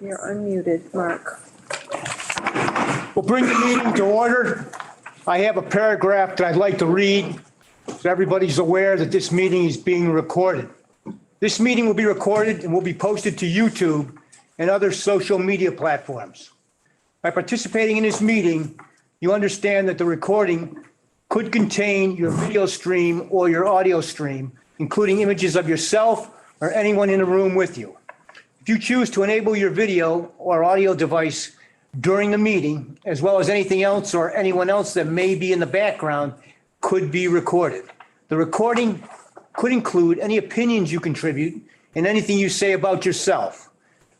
You're unmuted, Mark. We'll bring the meeting to order. I have a paragraph that I'd like to read so everybody's aware that this meeting is being recorded. This meeting will be recorded and will be posted to YouTube and other social media platforms. By participating in this meeting, you understand that the recording could contain your video stream or your audio stream, including images of yourself or anyone in the room with you. If you choose to enable your video or audio device during the meeting, as well as anything else or anyone else that may be in the background, could be recorded. The recording could include any opinions you contribute and anything you say about yourself.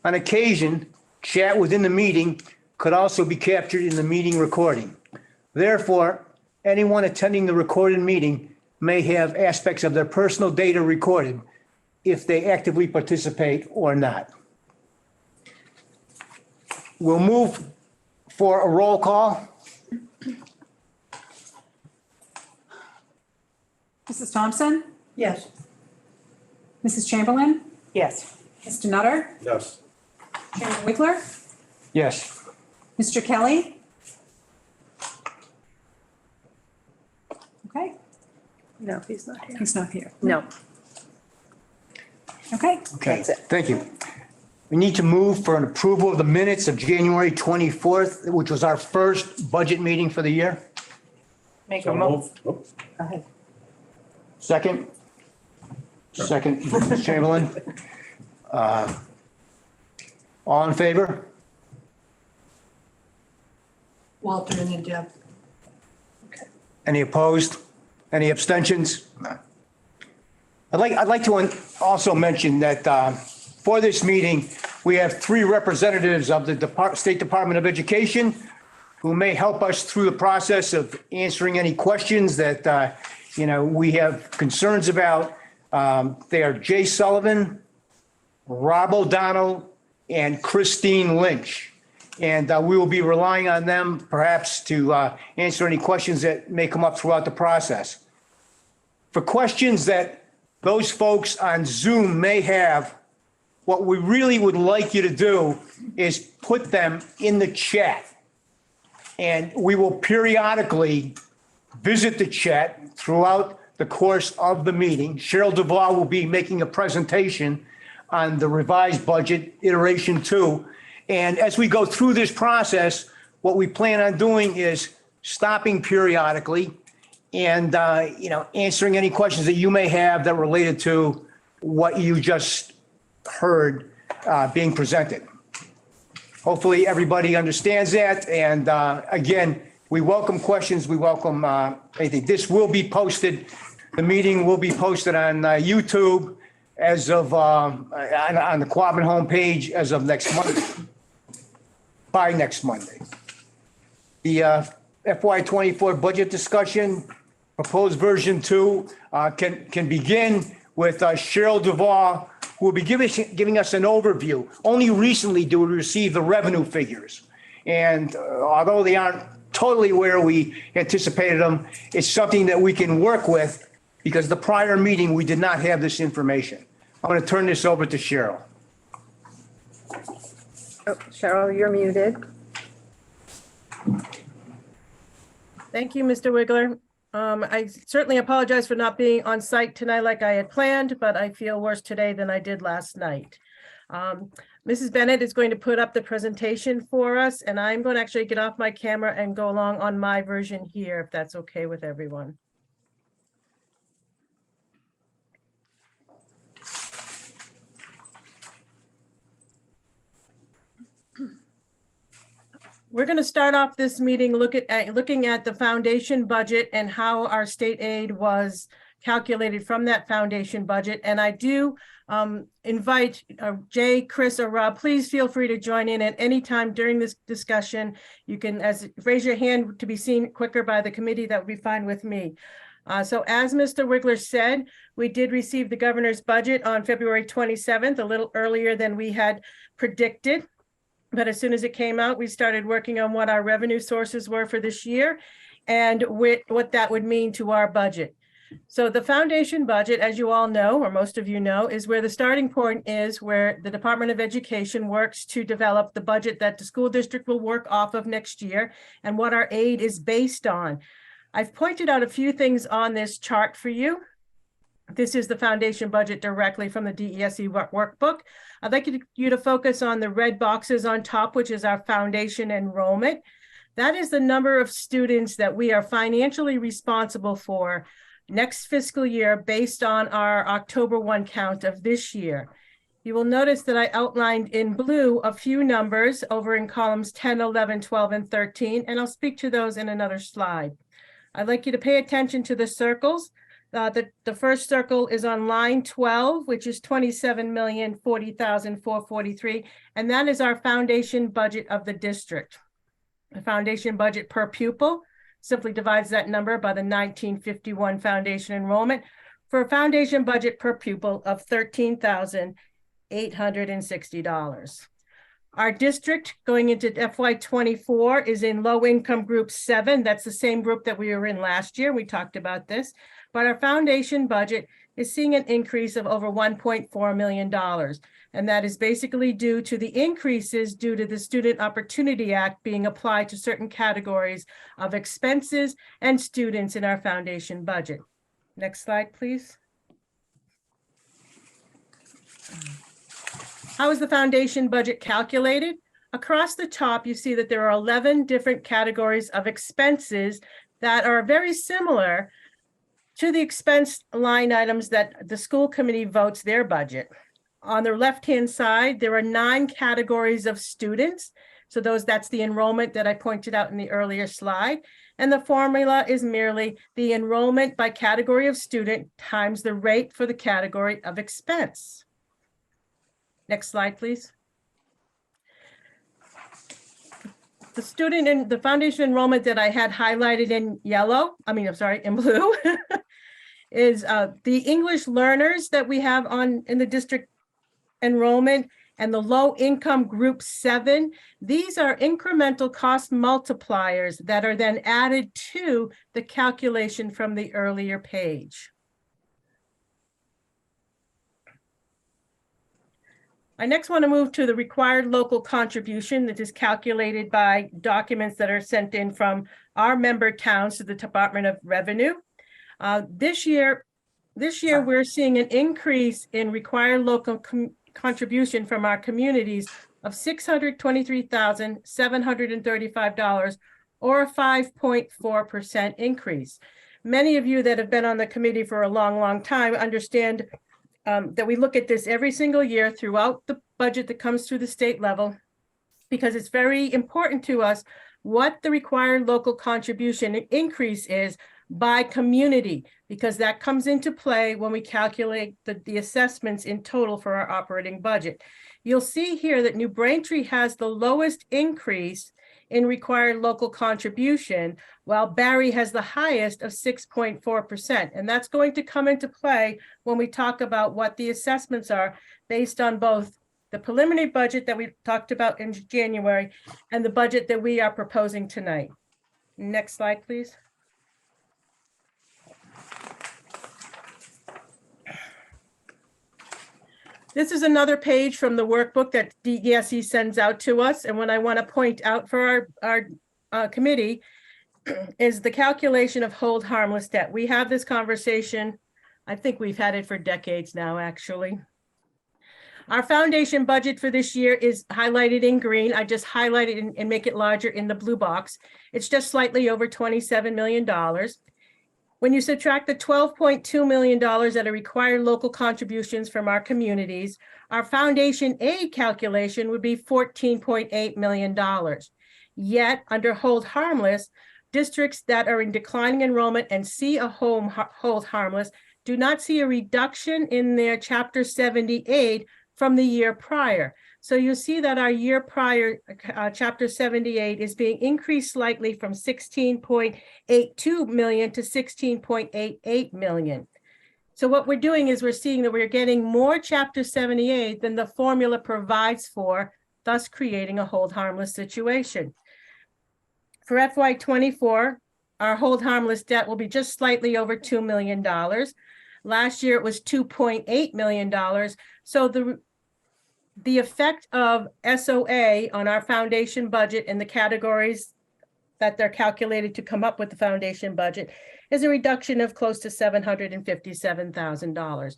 On occasion, chat within the meeting could also be captured in the meeting recording. Therefore, anyone attending the recorded meeting may have aspects of their personal data recorded if they actively participate or not. We'll move for a roll call. Mrs. Thompson? Yes. Mrs. Chamberlain? Yes. Mr. Nutter? Yes. Chairman Wickler? Yes. Mr. Kelly? Okay, No, he's not here. he's not here. No. Okay, Okay, That's it. thank you. We need to move for an approval of the minutes of January 24th, which was our first budget meeting for the year. Make So a mo. moved. Oh, Go ahead. Second? Second, Mrs. Chamberlain. All in favor? Walter and then Deb. Any opposed? Any abstentions? I'd like to also mention that for this meeting, we have three representatives of the State Department of Education who may help us through the process of answering any questions that, we have concerns about. They are Jay Sullivan, Rob O'Donnell, and Christine Lynch. And we will be relying on them perhaps to answer any questions that may come up throughout the process. For questions that those folks on Zoom may have, what we really would like you to do is put them in the chat. And we will periodically visit the chat throughout the course of the meeting. Cheryl Duval will be making a presentation on the revised budget iteration 2. And as we go through this process, what we plan on doing is stopping periodically and, answering any questions that you may have that related to what you just heard being presented. Hopefully, everybody understands that. And again, we welcome questions. We welcome anything. This will be posted. The meeting will be posted on YouTube as of on the Quabbin homepage as of next Monday. By next Monday. The FY24 budget discussion, proposed version 2, can begin with Cheryl Duval, who will be giving us an overview. Only recently do we receive the revenue figures. And although they aren't totally where we anticipated them, it's something that we can work with because the prior meeting, we did not have this information. I'm going to turn this over to Cheryl. Oh, Cheryl, you're muted. Thank you, Mr. Wiggler. I certainly apologize for not being on site tonight like I had planned, but I feel worse today than I did last night. Mrs. Bennett is going to put up the presentation for us, and I'm going to actually get off my camera and go along on my version here, if that's okay with everyone. We're going to start off this meeting looking at the foundation budget and how our state aid was calculated from that foundation budget. And I do invite Jay, Chris, or Rob, please feel free to join in at any time during this discussion. You can raise your hand to be seen quicker by the committee. That would be fine with me. So as Mr. Wiggler said, we did receive the governor's budget on February 27th, a little earlier than we had predicted. But as soon as it came out, we started working on what our revenue sources were for this year and what that would mean to our budget. So the foundation budget, as you all know, or most of you know, is where the starting point is, where the Department of Education works to develop the budget that the school district will work off of next year and what our aid is based on. I've pointed out a few things on this chart for you. This is the foundation budget directly from the DESE workbook. I'd like you to focus on the red boxes on top, which is our foundation enrollment. That is the number of students that we are financially responsible for next fiscal year based on our October 1 count of this year. You will notice that I outlined in blue a few numbers over in columns 10, 11, 12, and 13, and I'll speak to those in another slide. I'd like you to pay attention to the circles. The first circle is on line 12, which is 27,040,443, and that is our foundation budget of the district. The foundation budget per pupil simply divides that number by the 1951 foundation enrollment for a foundation budget per pupil of $13,860. Our district going into FY24 is in low income group 7. That's the same group that we were in last year. We talked about this, but our foundation budget is seeing an increase of over $1.4 million. And that is basically due to the increases due to the Student Opportunity Act being applied to certain categories of expenses and students in our foundation budget. Next slide, please. How is the foundation budget calculated? Across the top, you see that there are 11 different categories of expenses that are very similar to the expense line items that the school committee votes their budget. On the left-hand side, there are 9 categories of students. So that's the enrollment that I pointed out in the earlier slide. And the formula is merely the enrollment by category of student times the rate for the category of expense. Next slide, please. The student and the foundation enrollment that I had highlighted in in blue is the English learners that we have in the district enrollment and the low income group 7. These are incremental cost multipliers that are then added to the calculation from the earlier page. I next want to move to the required local contribution that is calculated by documents that are sent in from our member towns to the Department of Revenue. This year, we're seeing an increase in required local contribution from our communities of $623,735, or a 5.4% increase. Many of you that have been on the committee for a long time understand that we look at this every single year throughout the budget that comes through the state level, because it's very important to us what the required local contribution increase is by community, because that comes into play when we calculate the assessments in total for our operating budget. You'll see here that New Braintree has the lowest increase in required local contribution, while Barry has the highest of 6.4%. And that's going to come into play when we talk about what the assessments are based on both the preliminary budget that we talked about in January and the budget that we are proposing tonight. Next slide, please. This is another page from the workbook that DESE sends out to us. And what I want to point out for our committee is the calculation of hold harmless debt. We have this conversation. I think we've had it for decades now, actually. Our foundation budget for this year is highlighted in green. I just highlight it and make it larger in the blue box. It's just slightly over $27 million. When you subtract the $12.2 million that are required local contributions from our communities, our foundation aid calculation would be $14.8 million. Yet, under hold harmless, districts that are in declining enrollment and see a hold harmless do not see a reduction in their Chapter 70 aid from the year prior. So you see that our year prior Chapter 78 is being increased slightly from 16.82 million to 16.88 million. So what we're doing is we're seeing that we're getting more Chapter 78 than the formula provides for, thus creating a hold harmless situation. For FY24, our hold harmless debt will be just slightly over $2 million. Last year, it was $2.8 million. So the effect of SOA on our foundation budget and the categories that they're calculated to come up with the foundation budget is a reduction of close to $757,000.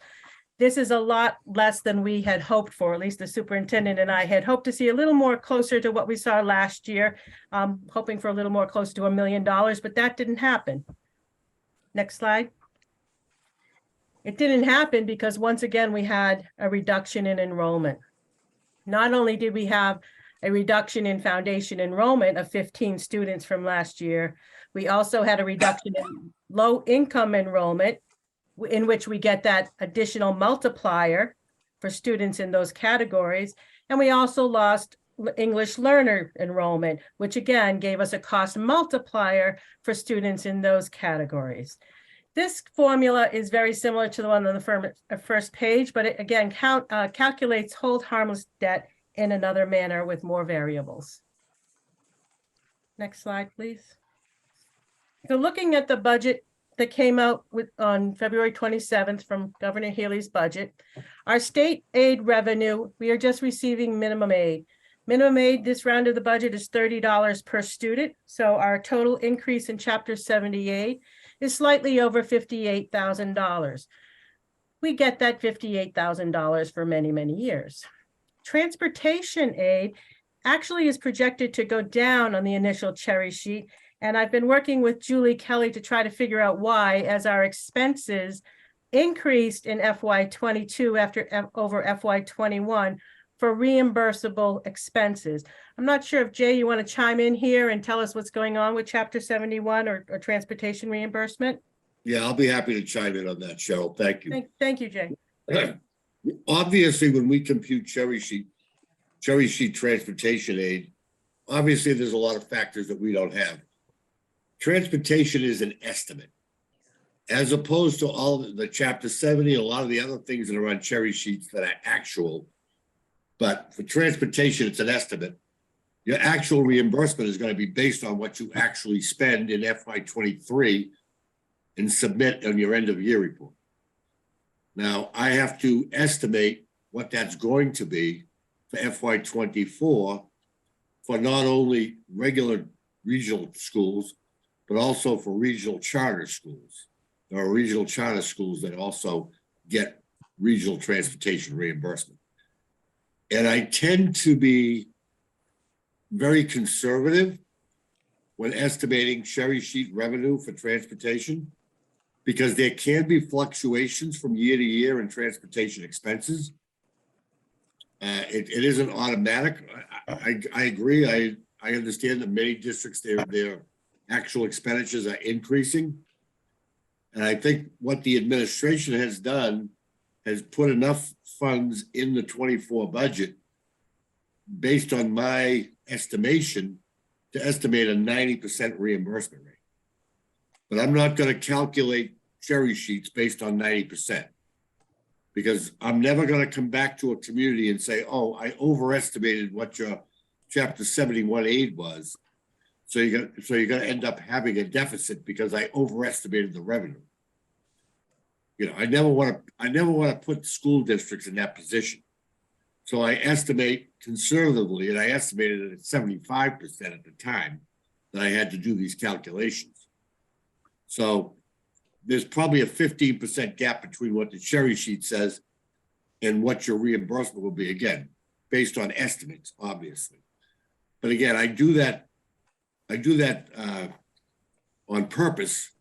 This is a lot less than we had hoped for, at least the superintendent and I had hoped to see a little more closer to what we saw last year, hoping for a little more close to $1 million, but that didn't happen. Next slide. It didn't happen because once again, we had a reduction in enrollment. Not only did we have a reduction in foundation enrollment of 15 students from last year, we also had a reduction in low-income enrollment, in which we get that additional multiplier for students in those categories. And we also lost English learner enrollment, which again gave us a cost multiplier for students in those categories. This formula is very similar to the one on the first page, but it again calculates hold harmless debt in another manner with more variables. Next slide, please. So looking at the budget that came out on February 27th from Governor Healy's budget, our state aid revenue, we are just receiving minimum aid. Minimum aid this round of the budget is $30 per student. So our total increase in Chapter 78 is slightly over $58,000. We get that $58,000 for many, many years. Transportation aid actually is projected to go down on the initial cherry sheet. And I've been working with Julie Kelly to try to figure out why, as our expenses increased in FY22 over FY21 for reimbursable expenses. I'm not sure if Jay, you want to chime in here and tell us what's going on with Chapter 71 or transportation reimbursement? Yeah, I'll be happy to chime in on that, Cheryl. Thank you. Thank you, Jay. Obviously, when we compute cherry sheet transportation aid, obviously there's a lot of factors that we don't have. Transportation is an estimate, as opposed to all the Chapter 70, a lot of the other things that are on cherry sheets that are actual. But for transportation, it's an estimate. Your actual reimbursement is going to be based on what you actually spend in FY23 and submit on your end of year report. Now, I have to estimate what that's going to be for FY24 for not only regular regional schools, but also for regional charter schools. There are regional charter schools that also get regional transportation reimbursement. And I tend to be very conservative when estimating cherry sheet revenue for transportation, because there can be fluctuations from year to year in transportation expenses. It isn't automatic. I agree. I understand that many districts, their actual expenditures are increasing. And I think what the administration has done has put enough funds in the 24 budget based on my estimation to estimate a 90% reimbursement rate. But I'm not going to calculate cherry sheets based on 90%, because I'm never going to come back to a community and say, oh, I overestimated what your Chapter 71 aid was. So you're going to end up having a deficit because I overestimated the revenue. You know, I never want to put school districts in that position. So I estimate conservatively, and I estimated it at 75% at the time that I had to do these calculations. So there's probably a 15% gap between what the cherry sheet says and what your reimbursement will be, again, based on estimates, obviously. But again, I do that on purpose,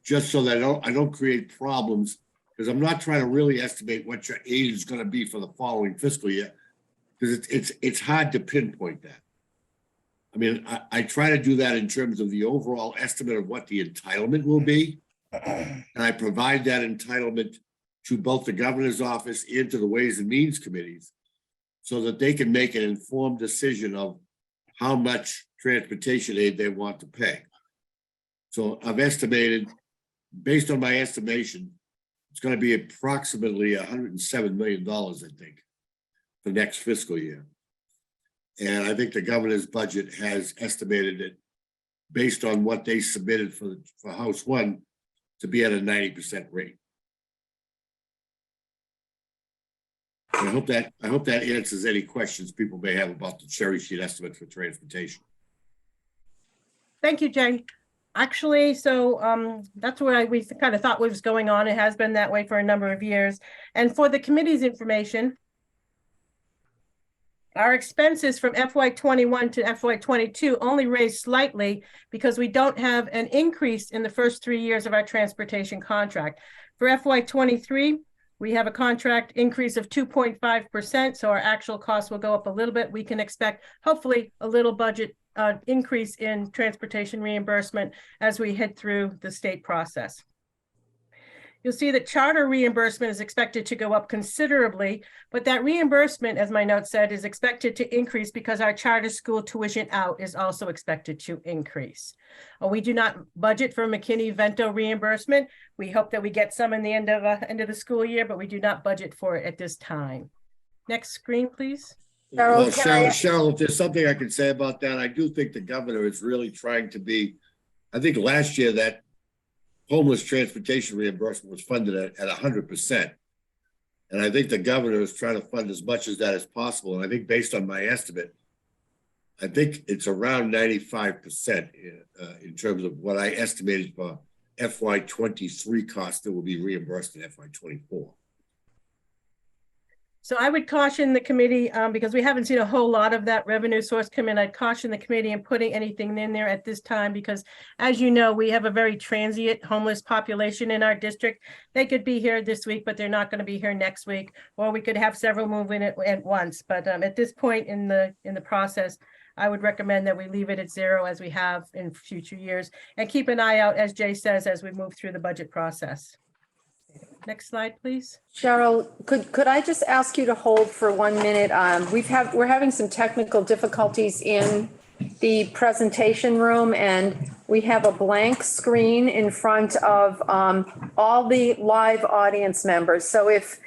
just so that I don't create problems, because I'm not trying to really estimate what your aid is going to be for the following fiscal year, because it's hard to pinpoint that. I mean, I try to do that in terms of the overall estimate of what the entitlement will be, and I provide that entitlement to both the governor's office and to the Ways and Means committees, so that they can make an informed decision of how much transportation aid they want to pay. So I've estimated, based on my estimation, it's going to be approximately $107 million, I think, for next fiscal year. And I think the governor's budget has estimated it based on what they submitted for House One to be at a 90% rate. I hope that answers any questions people may have about the cherry sheet estimate for transportation. Thank you, Jay. Actually, so that's where we kind of thought what was going on. It has been that way for a number of years. And for the committee's information, our expenses from FY21 to FY22 only raised slightly because we don't have an increase in the first 3 years of our transportation contract. For FY23, we have a contract increase of 2.5%, so our actual costs will go up a little bit. We can expect, hopefully, a little budget increase in transportation reimbursement as we head through the state process. You'll see that charter reimbursement is expected to go up considerably, but that reimbursement, as my note said, is expected to increase because our charter school tuition out is also expected to increase. We do not budget for McKinney-Vento reimbursement. We hope that we get some in the end of the school year, but we do not budget for it at this time. Next screen, please. Well, Cheryl, if there's something I can say about that, I do think the governor is really trying to be, I think last year that homeless transportation reimbursement was funded at 100%. And I think the governor is trying to fund as much as that as possible. And I think based on my estimate, I think it's around 95% in terms of what I estimated for FY23 costs that will be reimbursed in FY24. So I would caution the committee, because we haven't seen a whole lot of that revenue source come in. I'd caution the committee in putting anything in there at this time, because as you know, we have a very transient homeless population in our district. They could be here this week, but they're not going to be here next week, or we could have several move in at once. But at this point in the process, I would recommend that we leave it at 0 as we have in future years, and keep an eye out, as Jay says, as we move through the budget process. Next slide, please. Cheryl, could I just ask you to hold for 1 minute? We're having some technical difficulties in the presentation room, and we have a blank screen in front of all the live audience members. So if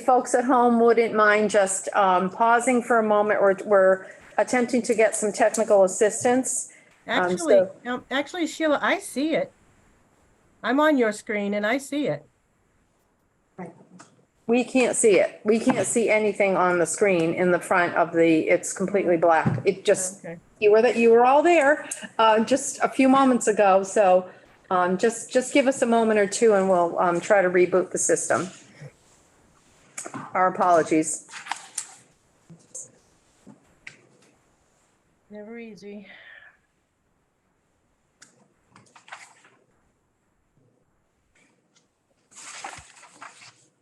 folks at home wouldn't mind just pausing for a moment, we're attempting to get some technical assistance. Actually, Sheila, I see it. I'm on your screen and I see it. We can't see it. We can't see anything on the screen in the front of it's completely black. It just, Okay. you were all there just a few moments ago. So just give us a moment or two and we'll try to reboot the system. Our apologies. Never easy.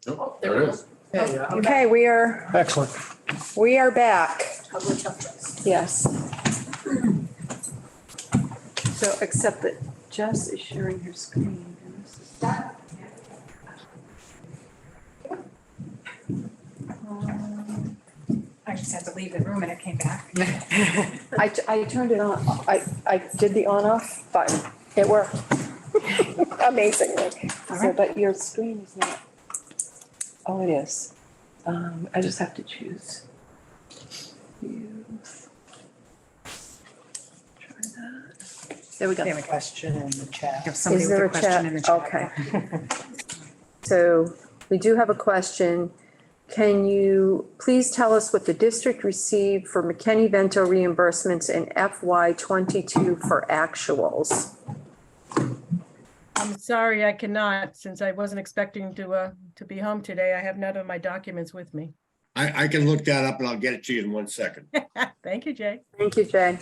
Oh, there it is. Okay, we are Excellent. back. Yes. So except that Jess is sharing her screen. And this is- I just had to leave the room and it came back. I turned it on. I did the on off button. It worked. Amazingly. So, but your screen is not. Oh, it is. I just have to choose. Use. Try that. There we go. We have a Question in the chat. Have somebody Is with there a a question chat? in the chat. Okay. So we do have a question. Can you please tell us what the district received for McKinney-Vento reimbursements in FY22 for actuals? I'm sorry, I cannot, since I wasn't expecting to be home today. I have none of my documents with me. I can look that up and I'll get it to you in 1 second. Thank you, Jay. Thank you, Jay.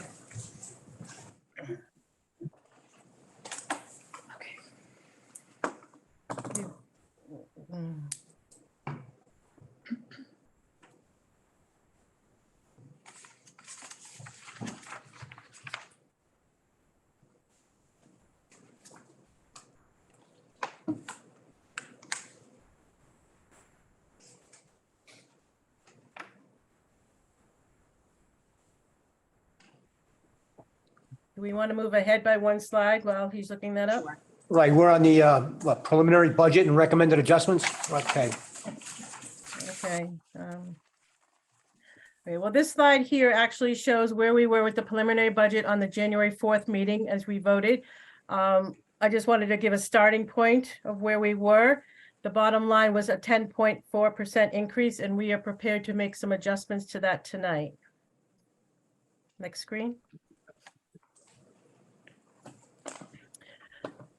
Do we want to move ahead by one slide while he's looking that up? Right, we're on the preliminary budget and recommended adjustments. Okay. Okay. Okay, well, this slide here actually shows where we were with the preliminary budget on the January 4th meeting as we voted. I just wanted to give a starting point of where we were. The bottom line was a 10.4% increase, and we are prepared to make some adjustments to that tonight. Next screen.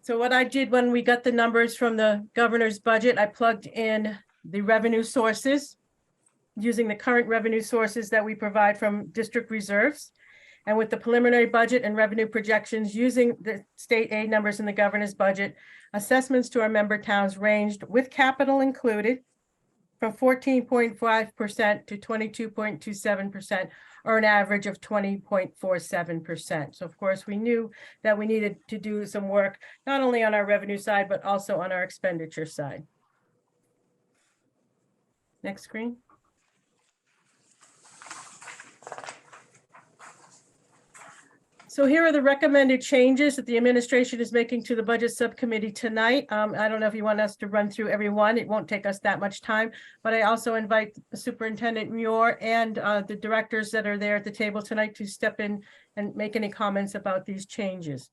So what I did when we got the numbers from the governor's budget, I plugged in the revenue sources using the current revenue sources that we provide from district reserves. And with the preliminary budget and revenue projections using the state aid numbers in the governor's budget, assessments to our member towns ranged, with capital included, from 14.5% to 22.27%, or an average of 20.47%. So of course, we knew that we needed to do some work, not only on our revenue side, but also on our expenditure side. Next screen. So here are the recommended changes that the administration is making to the budget subcommittee tonight. I don't know if you want us to run through every one. It won't take us that much time, but I also invite Superintendent Muir and the directors that are there at the table tonight to step in and make any comments about these changes.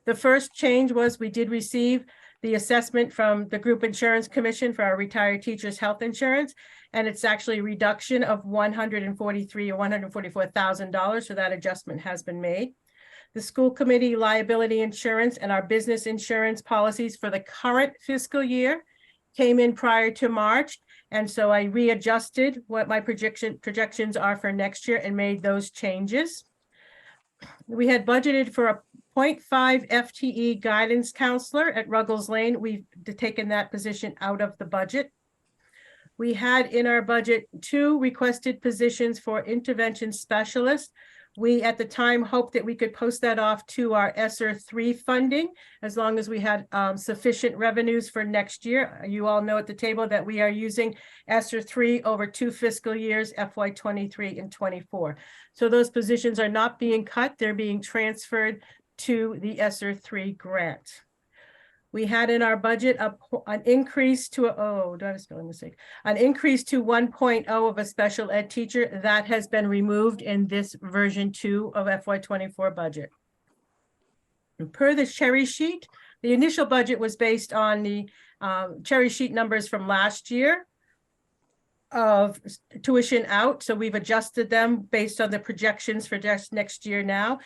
The first change was we did receive the assessment from the Group Insurance Commission for our retired teachers' health insurance, and it's actually a reduction of $143,000 or $144,000, so that adjustment has been made. The school committee liability insurance and our business insurance policies for the current fiscal year came in prior to March, and so I readjusted what my projections are for next year and made those changes. We had budgeted for a 0.5 FTE guidance counselor at Ruggles Lane. We've taken that position out of the budget. We had in our budget 2 requested positions for intervention specialists. We at the time hoped that we could post that off to our ESSER 3 funding as long as we had sufficient revenues for next year. You all know at the table that we are using ESSER 3 over 2 fiscal years, FY23 and 24. So those positions are not being cut, they're being transferred to the ESSER 3 grant. We had in our budget an increase to, do I have a spelling mistake? An increase to 1.0 of a special ed teacher. That has been removed in this version 2 of FY24 budget. And per the cherry sheet, the initial budget was based on the cherry sheet numbers from last year of tuition out. So we've adjusted them based on the projections for just next year now.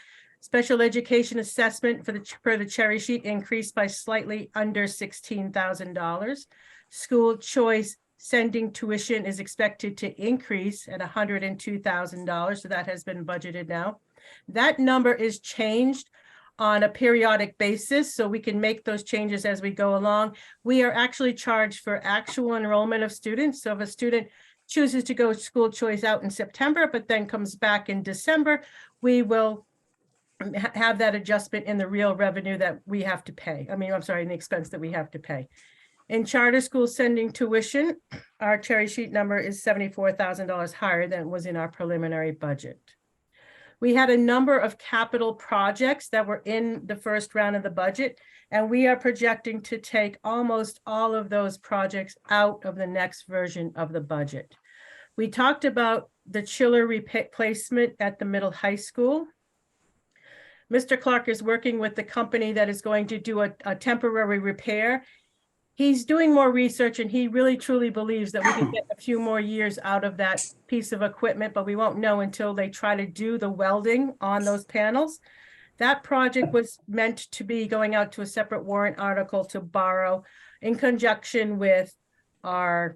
Special education assessment for the cherry sheet increased by slightly under $16,000. School choice sending tuition is expected to increase at $102,000. So that has been budgeted now. That number is changed on a periodic basis, so we can make those changes as we go along. We are actually charged for actual enrollment of students. So if a student chooses to go school choice out in September, but then comes back in December, we will have that adjustment in the real revenue that we have to pay. In the expense that we have to pay. In charter schools sending tuition, our cherry sheet number is $74,000 higher than was in our preliminary budget. We had a number of capital projects that were in the first round of the budget, and we are projecting to take almost all of those projects out of the next version of the budget. We talked about the chiller replacement at the middle high school. Mr. Clark is working with the company that is going to do a temporary repair. He's doing more research, and he really truly believes that we can get a few more years out of that piece of equipment, but we won't know until they try to do the welding on those panels. That project was meant to be going out to a separate warrant article to borrow in conjunction with our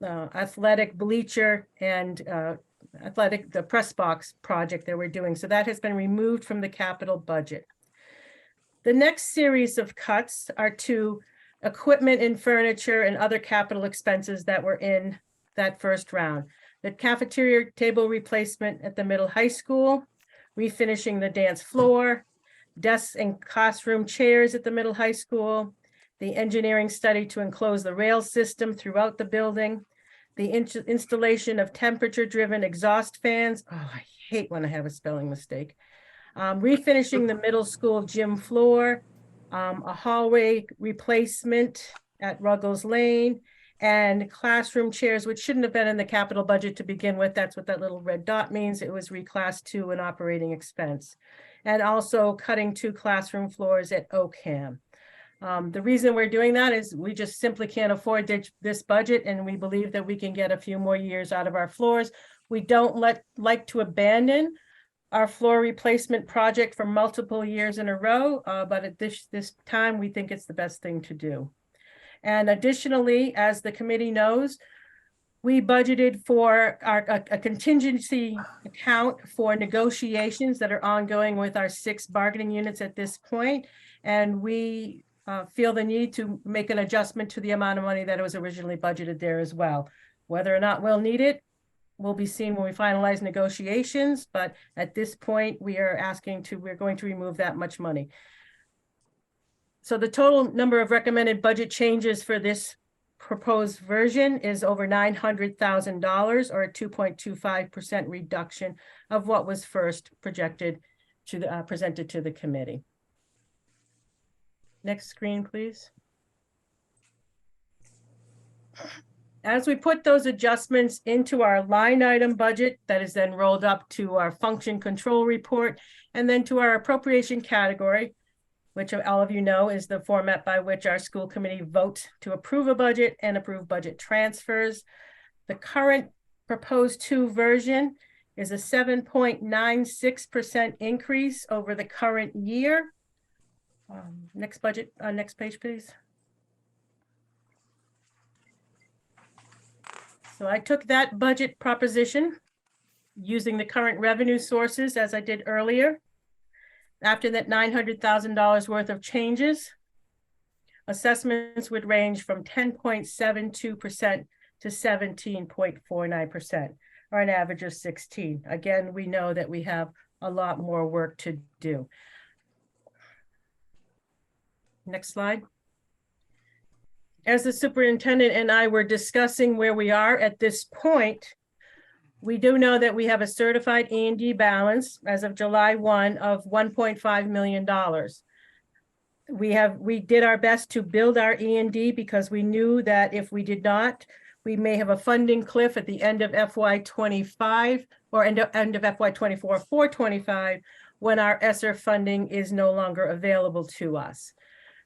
athletic bleacher and the press box project that we're doing. So that has been removed from the capital budget. The next series of cuts are to equipment and furniture and other capital expenses that were in that first round. The cafeteria table replacement at the middle high school, refinishing the dance floor, desks and classroom chairs at the middle high school, the engineering study to enclose the rail system throughout the building, the installation of temperature-driven exhaust fans. Oh, I hate when I have a spelling mistake. Refinishing the middle school gym floor, a hallway replacement at Ruggles Lane, And classroom chairs, which shouldn't have been in the capital budget to begin with. That's what that little red dot means. It was reclassed to an operating expense. And also cutting 2 classroom floors at OCAM. The reason we're doing that is we just simply can't afford this budget, and we believe that we can get a few more years out of our floors. We don't like to abandon our floor replacement project for multiple years in a row, but at this time, we think it's the best thing to do. And additionally, as the committee knows, we budgeted for a contingency account for negotiations that are ongoing with our 6 bargaining units at this point. And we feel the need to make an adjustment to the amount of money that was originally budgeted there as well. Whether or not we'll need it will be seen when we finalize negotiations, but at this point, we're going to remove that much money. So the total number of recommended budget changes for this proposed version is over $900,000, or a 2.25% reduction of what was first projected to the presented to the committee. Next screen, please. As we put those adjustments into our line item budget, that is then rolled up to our function control report, and then to our appropriation category, which all of you know is the format by which our school committee votes to approve a budget and approve budget transfers. The current proposed 2 version is a 7.96% increase over the current year. Next page, please. So I took that budget proposition using the current revenue sources as I did earlier. After that $900,000 worth of changes, assessments would range from 10.72% to 17.49%, or an average of 16. Again, we know that we have a lot more work to do. Next slide. As the superintendent and I were discussing where we are at this point, we do know that we have a certified E&D balance as of July 1 of $1.5 million. We did our best to build our E&D because we knew that if we did not, we may have a funding cliff at the end of FY25 or end of FY24 for 25 when our ESSER funding is no longer available to us.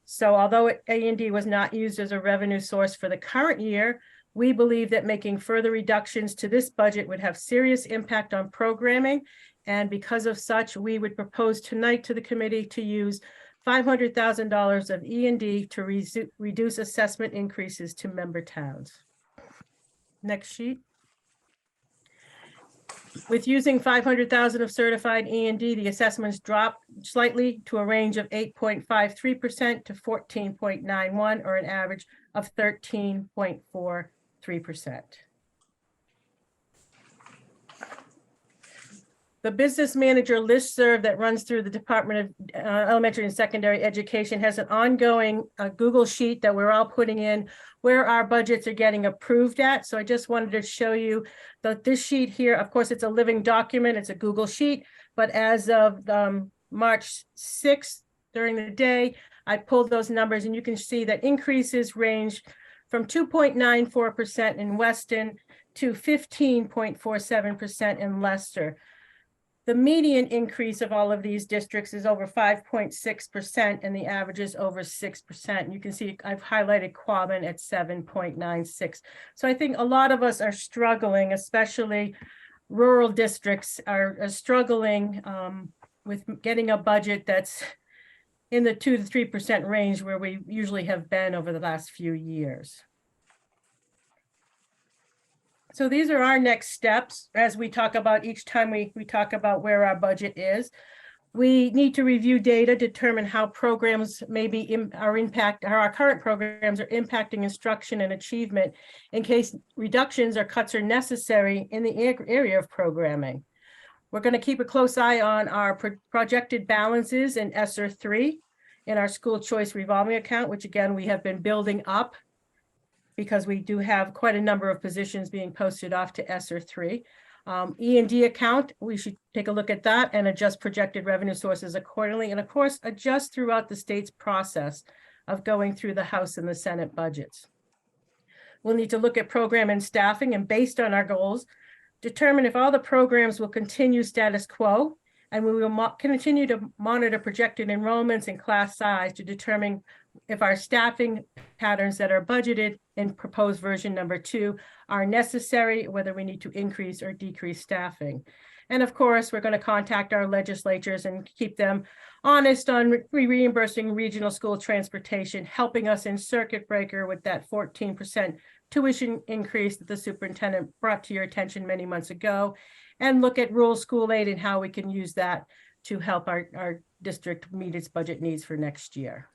So although A&D was not used as a revenue source for the current year, we believe that making further reductions to this budget would have serious impact on programming. And because of such, we would propose tonight to the committee to use $500,000 of E&D to reduce assessment increases to member towns. Next sheet. With using $500,000 of certified E&D, the assessments drop slightly to a range of 8.53% to 14.91%, or an average of 13.43%. The business manager listserv that runs through the Department of Elementary and Secondary Education has an ongoing Google sheet that we're all putting in where our budgets are getting approved at. So I just wanted to show you that this sheet here, of course, it's a living document. It's a Google sheet, but as of March 6th during the day, I pulled those numbers and you can see that increases range from 2.94% in Weston to 15.47% in Leicester. The median increase of all of these districts is over 5.6%, and the average is over 6%. You can see I've highlighted Quabbin at 7.96. So I think a lot of us are struggling, especially rural districts are struggling with getting a budget that's in the 2 to 3% range where we usually have been over the last few years. So these are our next steps as we talk about each time we talk about where our budget is. We need to review data, determine how programs maybe how our current programs are impacting instruction and achievement in case reductions or cuts are necessary in the area of programming. We're going to keep a close eye on our projected balances in ESSER 3 in our school choice revolving account, which again, we have been building up because we do have quite a number of positions being posted off to ESSER 3. E&D account, we should take a look at that and adjust projected revenue sources accordingly. And of course, adjust throughout the state's process of going through the House and the Senate budgets. we'll need to look at program and staffing, and based on our goals, determine if all the programs will continue status quo, and we will continue to monitor projected enrollments and class size to determine if our staffing patterns that are budgeted in proposed version number 2 are necessary, whether we need to increase or decrease staffing. And of course, we're going to contact our legislatures and keep them honest on reimbursing regional school transportation, helping us in circuit breaker with that 14% tuition increase that the superintendent brought to your attention many months ago, and look at rural school aid and how we can use that to help our district meet its budget needs for next year.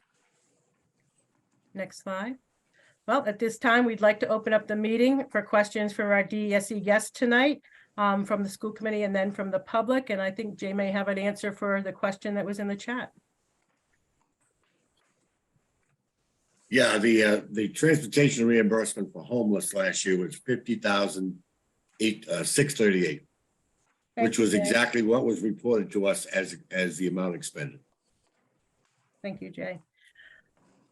Next slide. Well, at this time, we'd like to open up the meeting for questions for our DESE guests tonight, from the school committee and then from the public. And I think Jay may have an answer for the question that was in the chat. Yeah, the transportation reimbursement for homeless last year was $50,638, which was exactly what was reported to us as the amount expended. Thank you, Jay.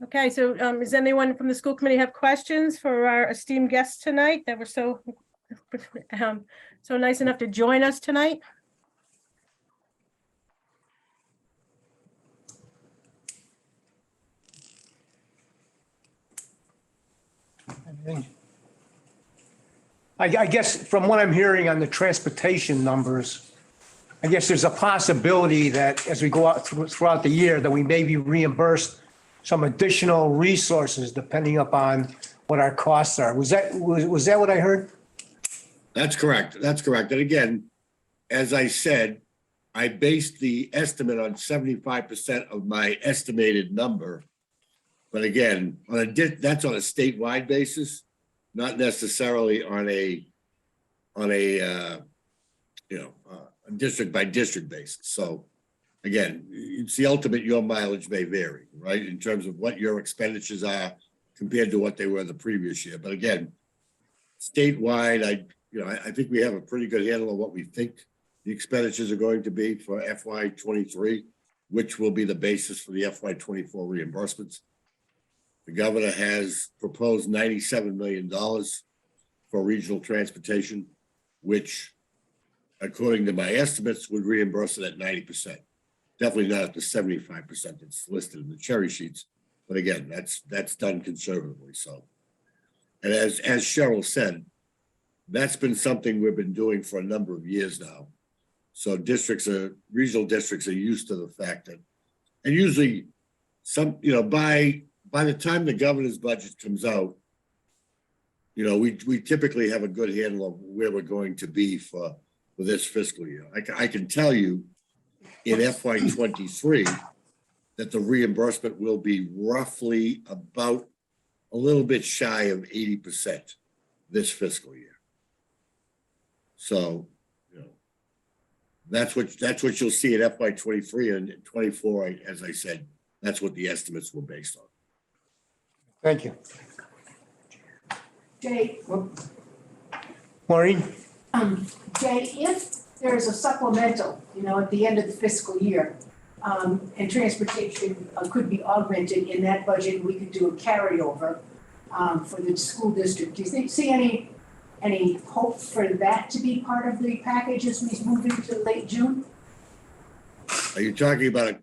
Okay, so does anyone from the school committee have questions for our esteemed guests tonight that were so nice enough to join us tonight? I guess from what I'm hearing on the transportation numbers, I guess there's a possibility that as we go out throughout the year, that we may be reimbursed some additional resources depending upon what our costs are. Was that what I heard? That's correct. That's correct. And again, as I said, I based the estimate on 75% of my estimated number. But again, that's on a statewide basis, not necessarily on a district by district basis. So again, it's the ultimate, your mileage may vary, right? In terms of what your expenditures are compared to what they were the previous year. But again, statewide, I think we have a pretty good handle on what we think the expenditures are going to be for FY23, which will be the basis for the FY24 reimbursements. The governor has proposed $97 million for regional transportation, which, according to my estimates, would reimburse it at 90%. Definitely not at the 75% that's listed in the cherry sheets. But again, that's done conservatively. So, and as Cheryl said, that's been something we've been doing for a number of years now. So regional districts are used to the fact that, and usually by the time the governor's budget comes out, we typically have a good handle of where we're going to be for this fiscal year. I can tell you in FY23 that the reimbursement will be roughly about a little bit shy of 80% this fiscal year. So, that's what you'll see at FY23, and 24, as I said, that's what the estimates were based on. Thank you. Jay, Maureen? Jay, if there's a supplemental, at the end of the fiscal year, and transportation could be augmented in that budget, we could do a carryover for the school district. Do you see any hope for that to be part of the package as we move into late June? Are you talking about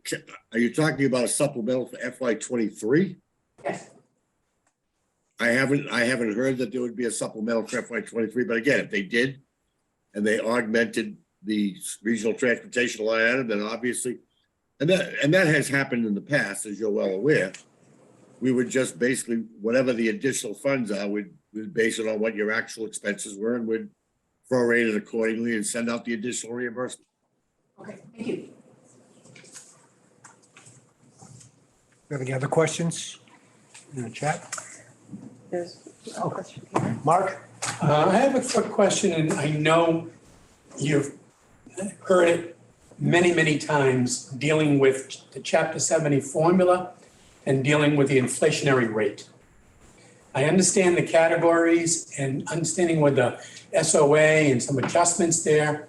a supplemental for FY23? Yes. I haven't heard that there would be a supplemental for FY23, but again, if they did and they augmented the regional transportation line item, then obviously, and that has happened in the past, as you're well aware, we would just basically, whatever the additional funds are, we'd base it on what your actual expenses were, and would prorate it accordingly and send out the additional reimbursement. Okay, thank you. You have any other questions in the chat? There's a question here. Mark? I have a quick question, and I know you've heard it many, many times, dealing with the Chapter 70 formula and dealing with the inflationary rate. I understand the categories and understanding with the SOA and some adjustments there,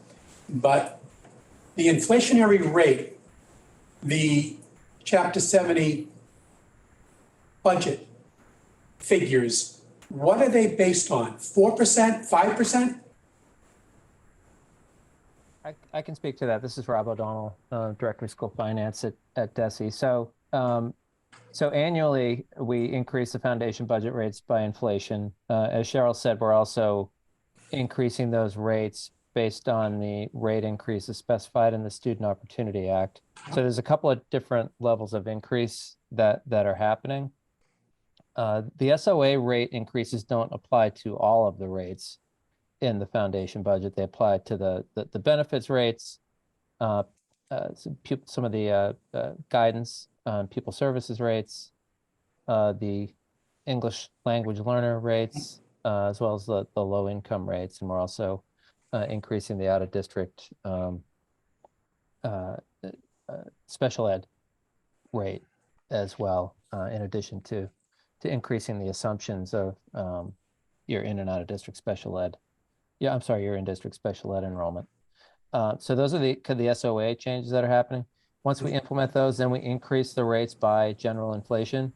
but the inflationary rate, the Chapter 70 budget figures what are they based on? 4%, 5%? I can speak to that. This is Rob O'Donnell, Director of School Finance at DESE. So annually, we increase the foundation budget rates by inflation. As Cheryl said, we're also increasing those rates based on the rate increases specified in the Student Opportunity Act. So there's a couple of different levels of increase that are happening. The SOA rate increases don't apply to all of the rates in the foundation budget. They apply to the benefits rates, some of the guidance pupil services rates, the English language learner rates, as well as the low income rates. And we're also increasing the out of district special ed rate as well, in addition to increasing the assumptions of your in and out of district special ed. Yeah, I'm sorry, your in district special ed enrollment. So those are the SOA changes that are happening. Once we implement those, then we increase the rates by general inflation.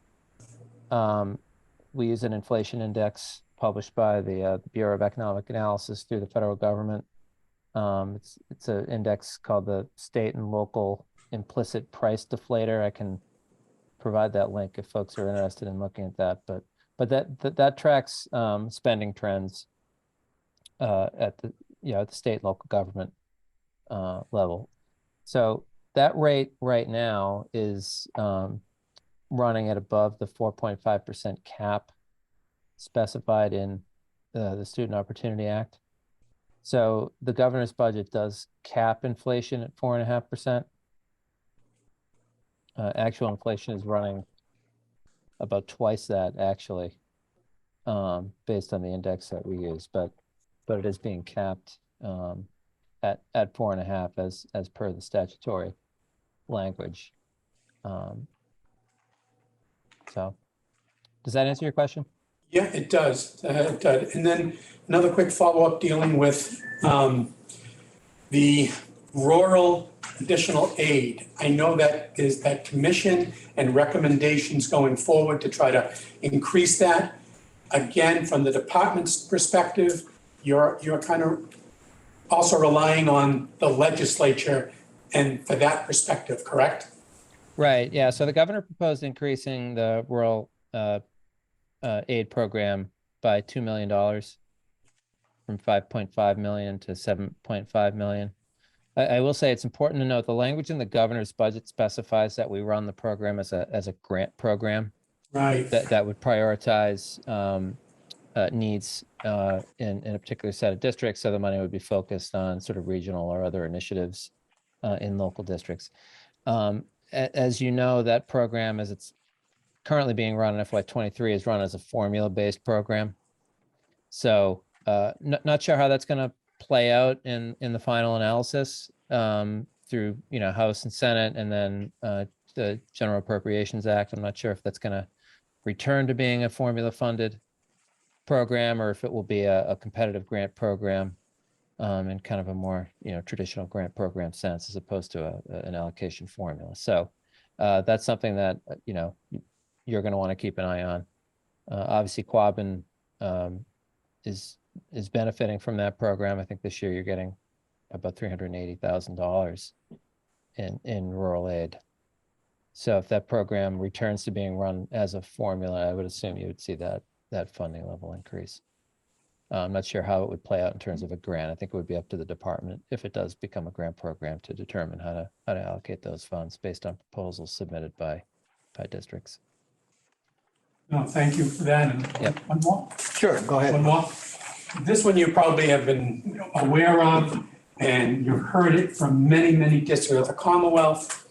We use an inflation index published by the Bureau of Economic Analysis through the federal government. It's an index called the State and Local Implicit Price Deflator. I can provide that link if folks are interested in looking at that. But that tracks spending trends at the state and local government level. So that rate right now is running at above the 4.5% cap specified in the Student Opportunity Act. So the governor's budget does cap inflation at 4.5%. Actual inflation is running about twice that, actually, based on the index that we use, but it is being capped at 4.5 as per the statutory language. So does that answer your question? Yeah, it does. It does. And then another quick follow-up dealing with the rural additional aid. I know that is that commission and recommendations going forward to try to increase that. Again, from the department's perspective, you're kind of also relying on the legislature and for that perspective, correct? Right. Yeah. So the governor proposed increasing the rural aid program by $2 million from 5.5 million to 7.5 million. I will say it's important to note the language in the governor's budget specifies that we run the program as a grant program. Right. That would prioritize needs in a particular set of districts. So the money would be focused on sort of regional or other initiatives in local districts. As you know, that program, as it's currently being run in FY23, is run as a formula-based program. So not sure how that's going to play out in the final analysis through House and Senate, and then the General Appropriations Act. I'm not sure if that's going to return to being a formula-funded program or if it will be a competitive grant program in kind of a more traditional grant program sense, as opposed to an allocation formula. So that's something that you're going to want to keep an eye on. Obviously, Quabbin is benefiting from that program. I think this year you're getting about $380,000 in rural aid. So if that program returns to being run as a formula, I would assume you would see that funding level increase. I'm not sure how it would play out in terms of a grant. I think it would be up to the department, if it does become a grant program, to determine how to allocate those funds based on proposals submitted by districts. No, thank you for that. And Yep. one more. Sure, go ahead. One more. This one you probably have been aware of, and you've heard it from many, many districts of the Commonwealth,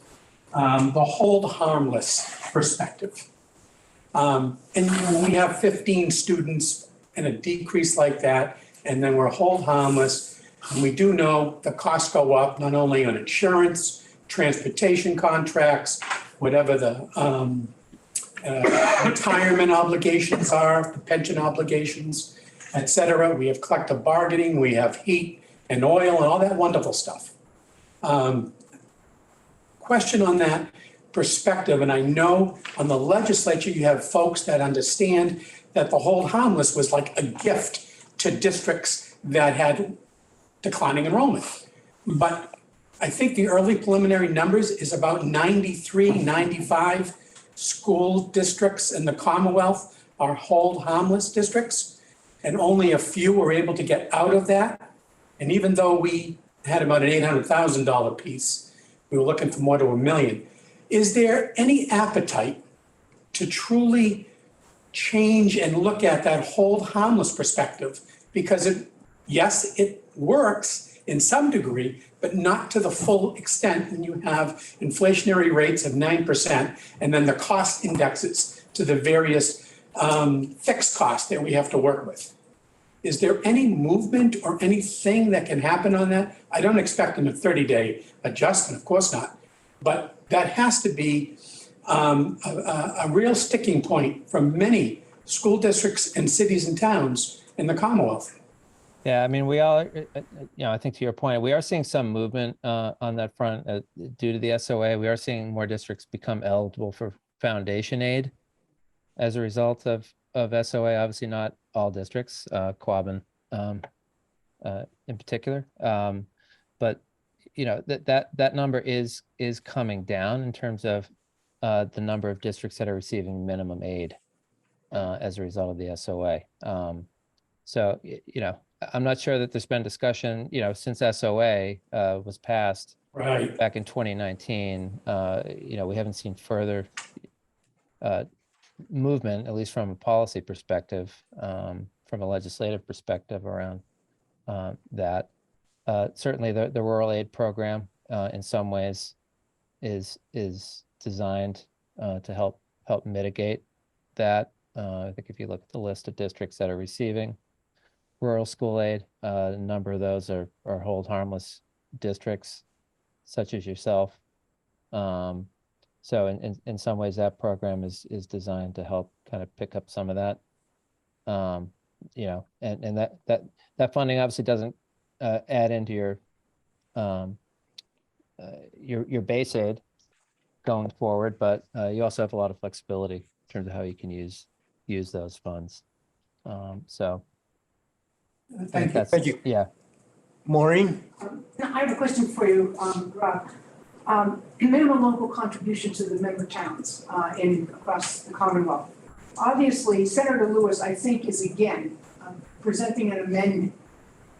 the hold harmless perspective. And we have 15 students and a decrease like that, and then we're hold harmless. And we do know the costs go up, not only on insurance, transportation contracts, whatever the retirement obligations are, the pension obligations, et cetera. We have collective bargaining, we have heat and oil and all that wonderful stuff. Question on that perspective, and I know on the legislature you have folks that understand that the hold harmless was like a gift to districts that had declining enrollment. But I think the early preliminary numbers is about 93, 95 school districts in the Commonwealth are hold harmless districts, and only a few were able to get out of that. And even though we had about an $800,000 piece, we were looking for more to $1 million. Is there any appetite to truly change and look at that hold harmless perspective? Because yes, it works in some degree, but not to the full extent when you have inflationary rates of 9% and then the cost indexes to the various fixed costs that we have to work with. Is there any movement or anything that can happen on that? I don't expect them a 30-day adjustment, of course not, but that has to be a real sticking point from many school districts and cities and towns in the Commonwealth. Yeah, I mean, we all, I think to your point, we are seeing some movement on that front due to the SOA. We are seeing more districts become eligible for foundation aid as a result of SOA. Obviously, not all districts, Quabbin in particular, but that number is coming down in terms of the number of districts that are receiving minimum aid as a result of the SOA. So, I'm not sure that there's been discussion, since SOA was passed Right. back in 2019. We haven't seen further movement, at least from a policy perspective, from a legislative perspective around that. Certainly, the rural aid program, in some ways, is designed to help mitigate that. I think if you look at the list of districts that are receiving rural school aid, a number of those are hold harmless districts, such as yourself. So in some ways, that program is designed to help kind of pick up some of that. And that funding obviously doesn't add into your base aid going forward, but you also have a lot of flexibility in terms of how you can use those funds. So Thank you. Thank you. Yeah. Maureen? I have a question for you, Rob. Minimum local contribution to the member towns across the Commonwealth. Obviously, Senator Lewis, I think, is again presenting an amendment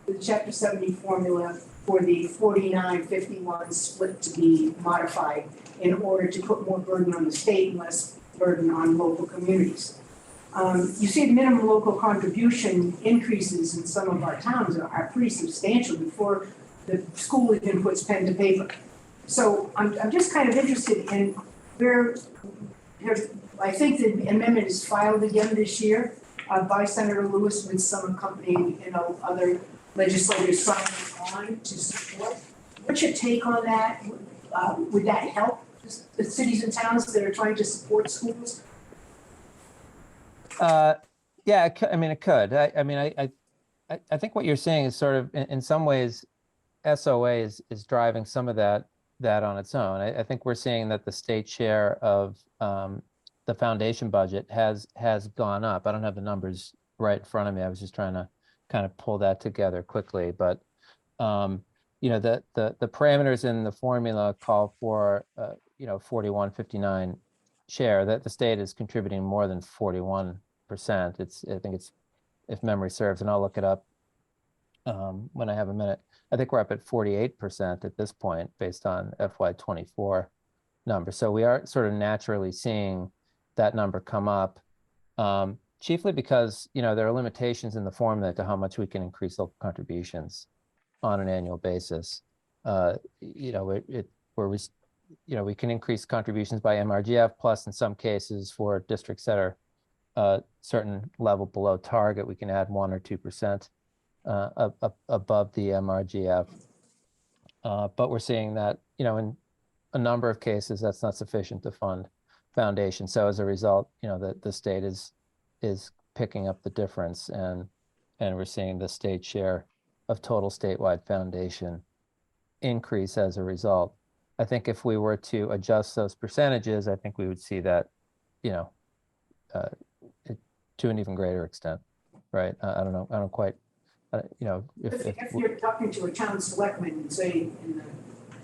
to the Chapter 70 formula for the 49-51 split to be modified in order to put more burden on the state and less burden on local communities. You see the minimum local contribution increases in some of our towns are pretty substantial before the school even puts pen to paper. So I'm just kind of interested in where I think the amendment is filed again this year by Senator Lewis with some accompanying, other legislators signing on to support. What's your take on that? Would that help the cities and towns that are trying to support schools? Yeah, it could. I think what you're saying is sort of, in some ways, SOA is driving some of that on its own. I think we're seeing that the state share of the foundation budget has gone up. I don't have the numbers right in front of me. I was just trying to kind of pull that together quickly, but the parameters in the formula call for 41-59 share. That the state is contributing more than 41%. I think it's, if memory serves, and I'll look it up when I have a minute. I think we're up at 48% at this point based on FY24 numbers. So we are sort of naturally seeing that number come up, chiefly because there are limitations in the formula to how much we can increase local contributions on an annual basis. We can increase contributions by MRGF, plus in some cases for districts that are a certain level below target, we can add 1 or 2% above the MRGF. But we're seeing that, in a number of cases, that's not sufficient to fund foundation. So as a result, the state is picking up the difference, and we're seeing the state share of total statewide foundation increase as a result. I think if we were to adjust those percentages, I think we would see that, to an even greater extent, right? I don't know. I don't quite, you know, If you're talking to a town selectman and say in the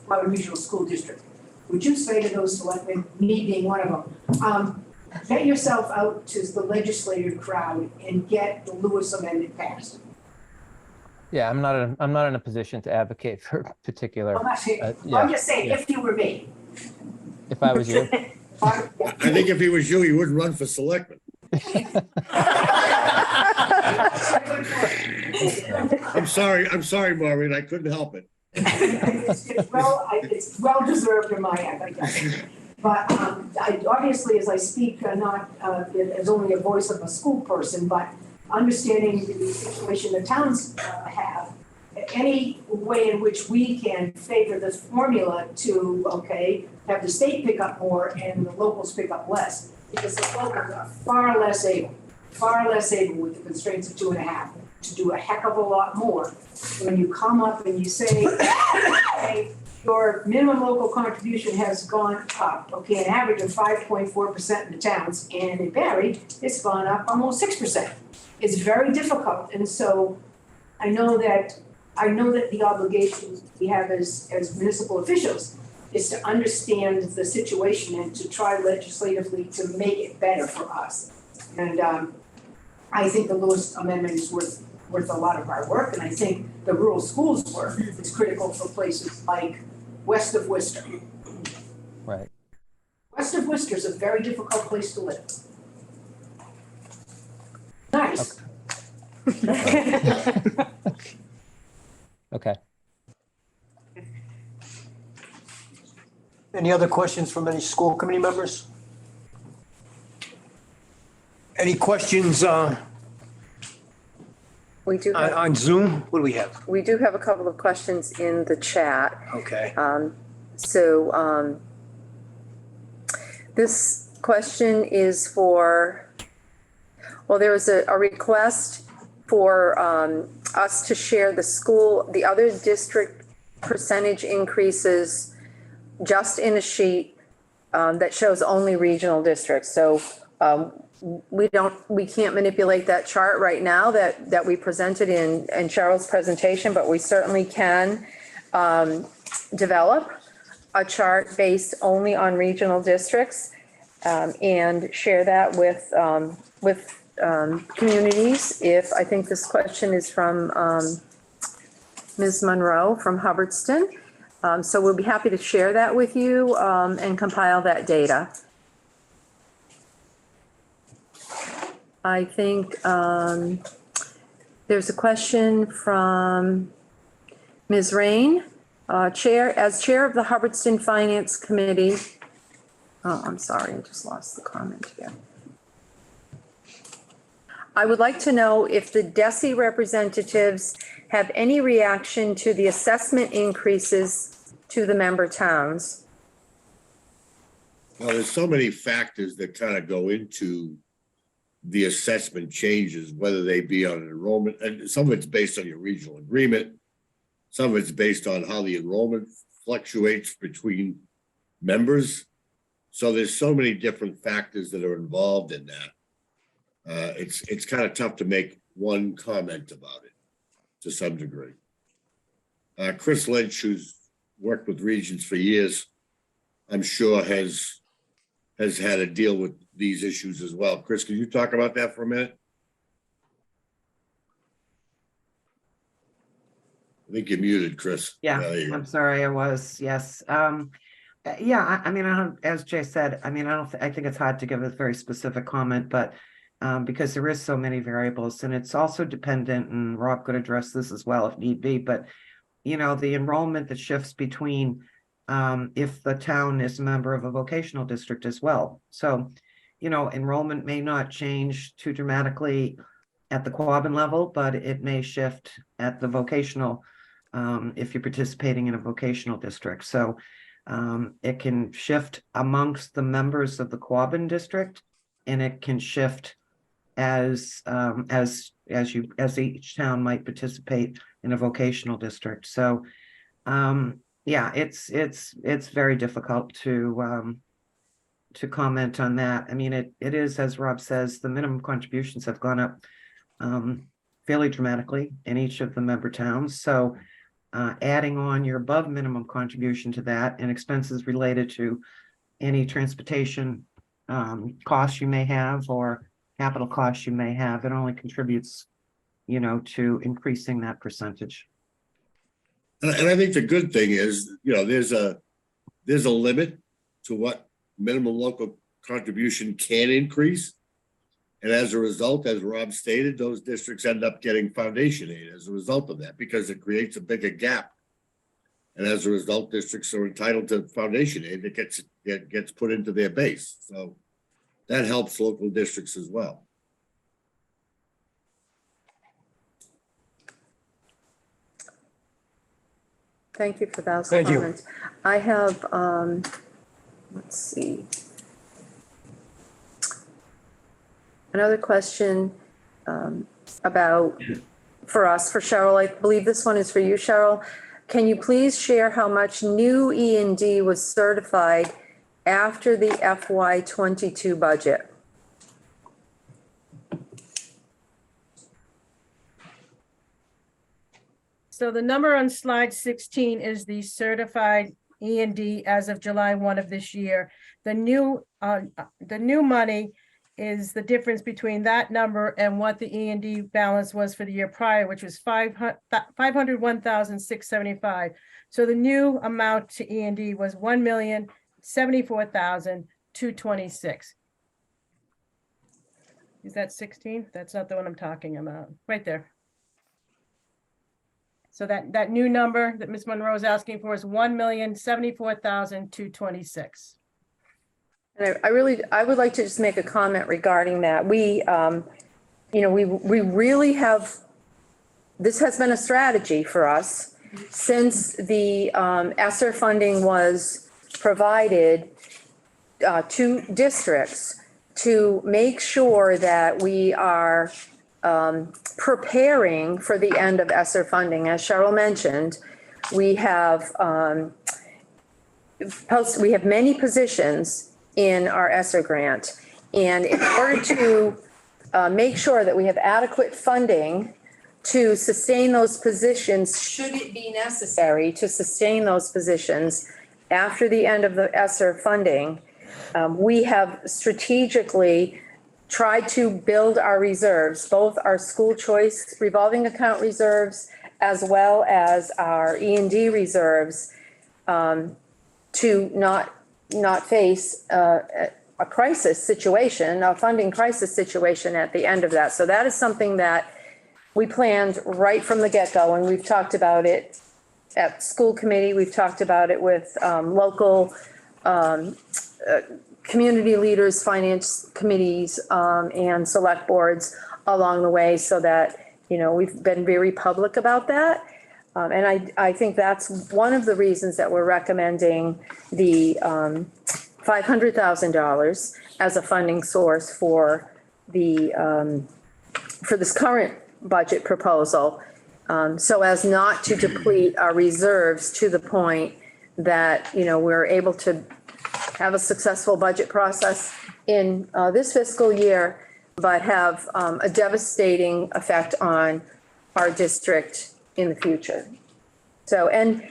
Florida Regional School District, would you say to those selectmen, me being one of them, get yourself out to the legislative crowd and get the Lewis Amendment passed? yeah, I'm not in a position to advocate for particular. I'm not saying, Yeah, I'm just saying, yeah. if you were me. If I was you. I think if he was you, he wouldn't run for selectman. I'm sorry, Maureen, I couldn't help it. It's well deserved in my end, I guess. But I obviously, as I speak, not as only a voice of a school person, but understanding the situation the towns have, any way in which we can favor this formula to, have the state pick up more and the locals pick up less, because the locals are far less able with the constraints of 2.5 to do a heck of a lot more. When you come up and you say, okay, your minimum local contribution has gone up, an average of 5.4% in the towns, and in Barry, it's gone up almost 6%. It's very difficult, and so I know that the obligation we have as municipal officials is to understand the situation and to try legislatively to make it better for us. And I think the Lewis Amendment is worth a lot of our work, and I think the rural schools work is critical for places like west of Worcester. Right. West of Worcester is a very difficult place to live. Nice. Okay. Any other questions from any school committee members? Any questions We do have, on Zoom? What do we have? we do have a couple of questions in the chat. Okay. This question is for, well, there was a request for us to share the other district percentage increases just in a sheet that shows only regional districts. So we can't manipulate that chart right now that we presented in Cheryl's presentation, but we certainly can develop a chart based only on regional districts and share that with communities. If I think this question is from Ms. Monroe from Hubbardston. So we'll be happy to share that with you and compile that data. I think there's a question from Ms. Rain, as chair of the Hubbardston Finance Committee. Oh, I'm sorry, I just lost the comment here. I would like to know if the DESE representatives have any reaction to the assessment increases to the member towns. Well, there's so many factors that kind of go into the assessment changes, whether they be on enrollment, and some of it's based on your regional agreement. Some of it's based on how the enrollment fluctuates between members. So there's so many different factors that are involved in that. It's kind of tough to make one comment about it to some degree. Chris Lynch, who's worked with regions for years, I'm sure has had to deal with these issues as well. Chris, can you talk about that for a minute? I think you're muted, Chris. Yeah, there you go. I'm sorry, I was, yes. Yeah, I mean, I don't, as Jay said, I mean, I think it's hard to give a very specific comment, but because there is so many variables, and it's also dependent, and Rob could address this as well if need be, but the enrollment that shifts between if the town is a member of a vocational district as well. So, enrollment may not change too dramatically at the Quabbin level, but it may shift at the vocational if you're participating in a vocational district. So it can shift amongst the members of the Quabbin district, and it can shift as each town might participate in a vocational district. So yeah, it's very difficult to to comment on that. I mean, it is, as Rob says, the minimum contributions have gone up fairly dramatically in each of the member towns. So adding on your above minimum contribution to that and expenses related to any transportation costs you may have or capital costs you may have, it only contributes, to increasing that percentage. And I think the good thing is, there's a limit to what minimum local contribution can increase. And as a result, as Rob stated, those districts end up getting foundation aid as a result of that, because it creates a bigger gap. And as a result, districts are entitled to foundation aid that gets put into their base. So that helps local districts as well. Thank you for those Thank you. comments. I have, let's see. Another question about, for Cheryl, I believe this one is for you, Cheryl. Can you please share how much new E&D was certified after the FY22 budget? So the number on slide 16 is the certified E&D as of July 1 of this year. The new money is the difference between that number and what the E&D balance was for the year prior, which was $501,675. So the new amount to E&D was $1,074,226. Is that 16? That's not the one I'm talking about. Right there. So that new number that Ms. Monroe is asking for is $1,074,226. And I would like to just make a comment regarding that. We really have, this has been a strategy for us since the ESSER funding was provided to districts to make sure that we are preparing for the end of ESSER funding. As Cheryl mentioned, we have many positions in our ESSER grant. And in order to make sure that we have adequate funding to sustain those positions, should it be necessary to sustain those positions after the end of the ESSER funding, we have strategically tried to build our reserves, both our school choice revolving account reserves, as well as our E&D reserves, to not face a crisis situation, a funding crisis situation at the end of that. So that is something that we planned right from the get-go, and we've talked about it at school committee. We've talked about it with local community leaders, finance committees, and select boards along the way, so that, we've been very public about that. And I think that's one of the reasons that we're recommending the $500,000 as a funding source for this current budget proposal, so as not to deplete our reserves to the point that, we're able to have a successful budget process in this fiscal year, but have a devastating effect on our district in the future. So, and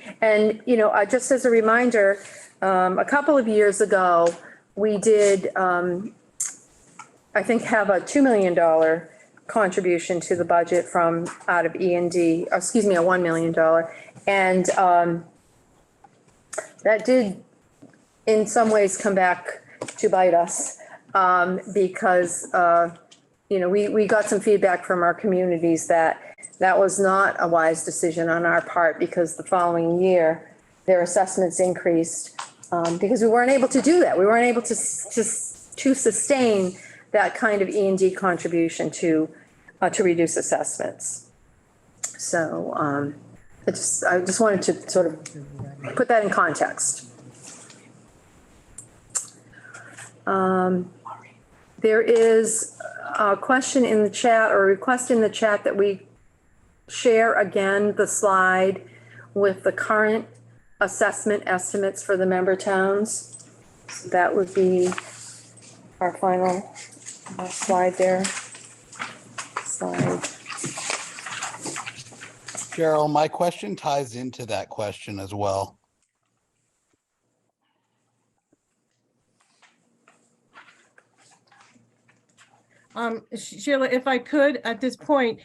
just as a reminder, a couple of years ago, we did, I think, have a $2 million contribution to the budget from out of E&D, excuse me, a $1 million. And that did in some ways come back to bite us, because, we got some feedback from our communities that was not a wise decision on our part, because the following year their assessments increased, because we weren't able to do that. We weren't able to sustain that kind of E&D contribution to reduce assessments. So I just wanted to sort of put that in context. There is a question in the chat, or a request in the chat, that we share again the slide with the current assessment estimates for the member towns. So that would be our final slide there. Slide. Cheryl, my question ties into that question as well. Sheila, if I could, at this point,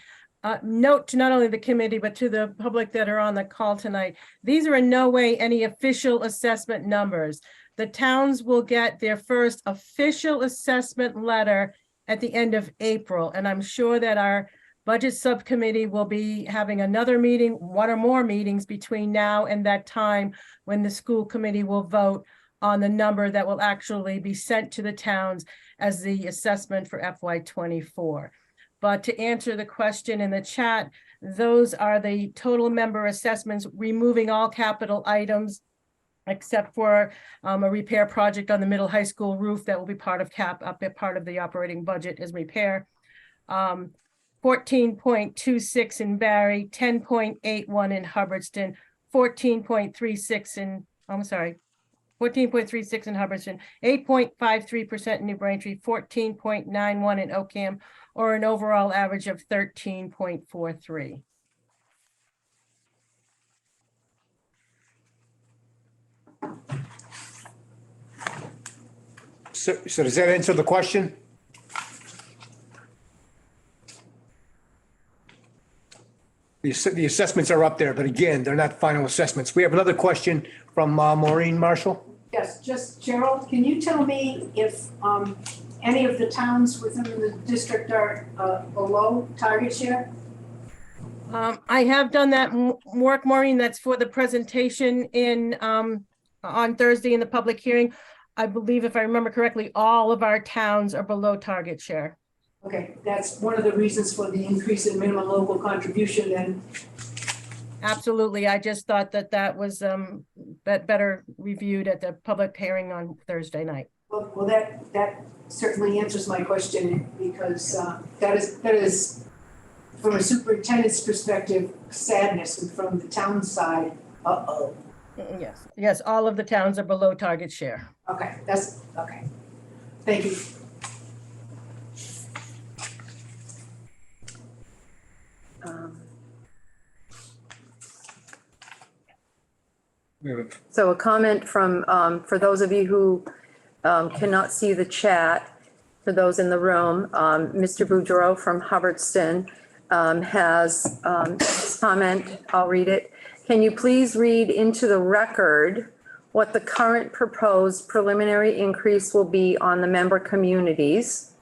note to not only the committee, but to the public that are on the call tonight, these are in no way any official assessment numbers. The towns will get their first official assessment letter at the end of April, and I'm sure that our budget subcommittee will be having another meeting, one or more meetings between now and that time when the school committee will vote on the number that will actually be sent to the towns as the assessment for FY24. But to answer the question in the chat, those are the total member assessments, removing all capital items except for a repair project on the middle high school roof that will be part of part of the operating budget as repair. 14.26 in Barry, 10.81 in Hubbardston, 14.36 in, I'm sorry, 14.36 in Hubbardston, 8.53% in New Braintree, 14.91 in Oakham, or an overall average of 13.43. So does that answer the question? The assessments are up there, but again, they're not final assessments. We have another question from Maureen Marshall. Yes, just Cheryl, can you tell me if any of the towns within the district are below target share? I have done that work, Maureen. That's for the presentation in on Thursday in the public hearing. I believe, if I remember correctly, all of our towns are below target share. Okay, that's one of the reasons for the increase in minimum local contribution then. Absolutely. I just thought that that was better reviewed at the public hearing on Thursday night. Well, that certainly answers my question, because that is from a superintendent's perspective, sadness, and from the town side, uh-oh. Yes, all of the towns are below target share. Okay, that's okay. Thank you. So a comment from, for those of you who cannot see the chat, for those in the room, Mr. Boudreau from Hubbardston has this comment. I'll read it. Can you please read into the record what the current proposed preliminary increase will be on the member communities?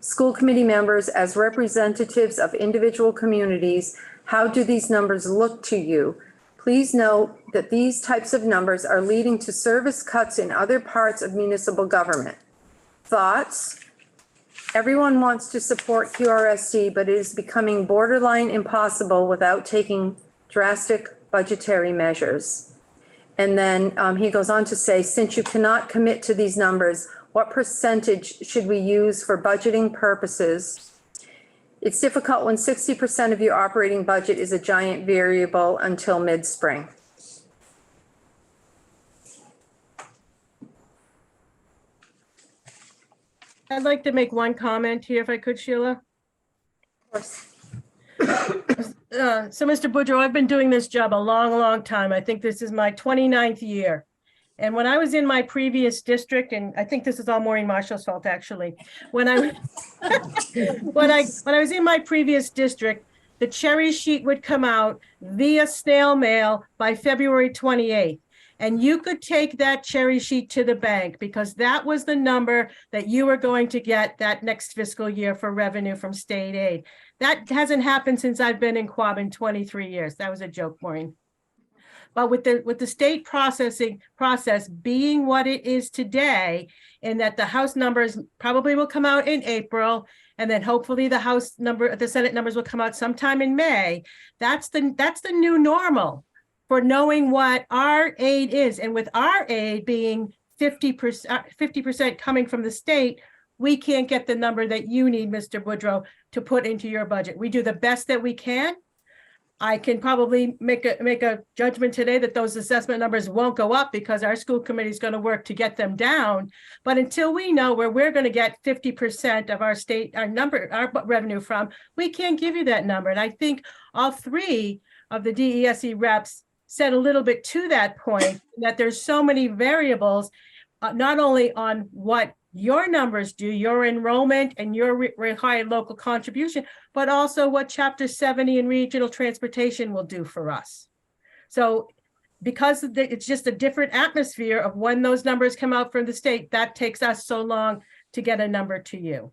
School committee members, as representatives of individual communities, how do these numbers look to you? Please note that these types of numbers are leading to service cuts in other parts of municipal government. Thoughts? Everyone wants to support QRSD, but it is becoming borderline impossible without taking drastic budgetary measures. And then he goes on to say, since you cannot commit to these numbers, what percentage should we use for budgeting purposes? It's difficult when 60% of your operating budget is a giant variable until mid-spring. I'd like to make one comment here, if I could, Sheila. Of course. So, Mr. Boudreau, I've been doing this job a long, long time. I think this is my 29th year. And when I was in my previous district, and I think this is all Maureen Marshall's fault, actually. When I was in my previous district, the cherry sheet would come out via snail mail by February 28th. And you could take that cherry sheet to the bank, because that was the number that you were going to get that next fiscal year for revenue from state aid. That hasn't happened since I've been in Quab in 23 years. That was a joke, Maureen. But with the state processing process being what it is today, in that the House numbers probably will come out in April, and then hopefully the Senate numbers will come out sometime in May. That's the new normal for knowing what our aid is. And with our aid being 50% coming from the state, we can't get the number that you need, Mr. Boudreau, to put into your budget. We do the best that we can. I can probably make a judgment today that those assessment numbers won't go up because our school committee is going to work to get them down. But until we know where we're going to get 50% of our our revenue from, we can't give you that number. And I think all three of the DESE reps said a little bit to that point, that there's so many variables, not only on what your numbers do, your enrollment and your required local contribution, but also what Chapter 70 and regional transportation will do for us. So because it's just a different atmosphere of when those numbers come out from the state, that takes us so long to get a number to you.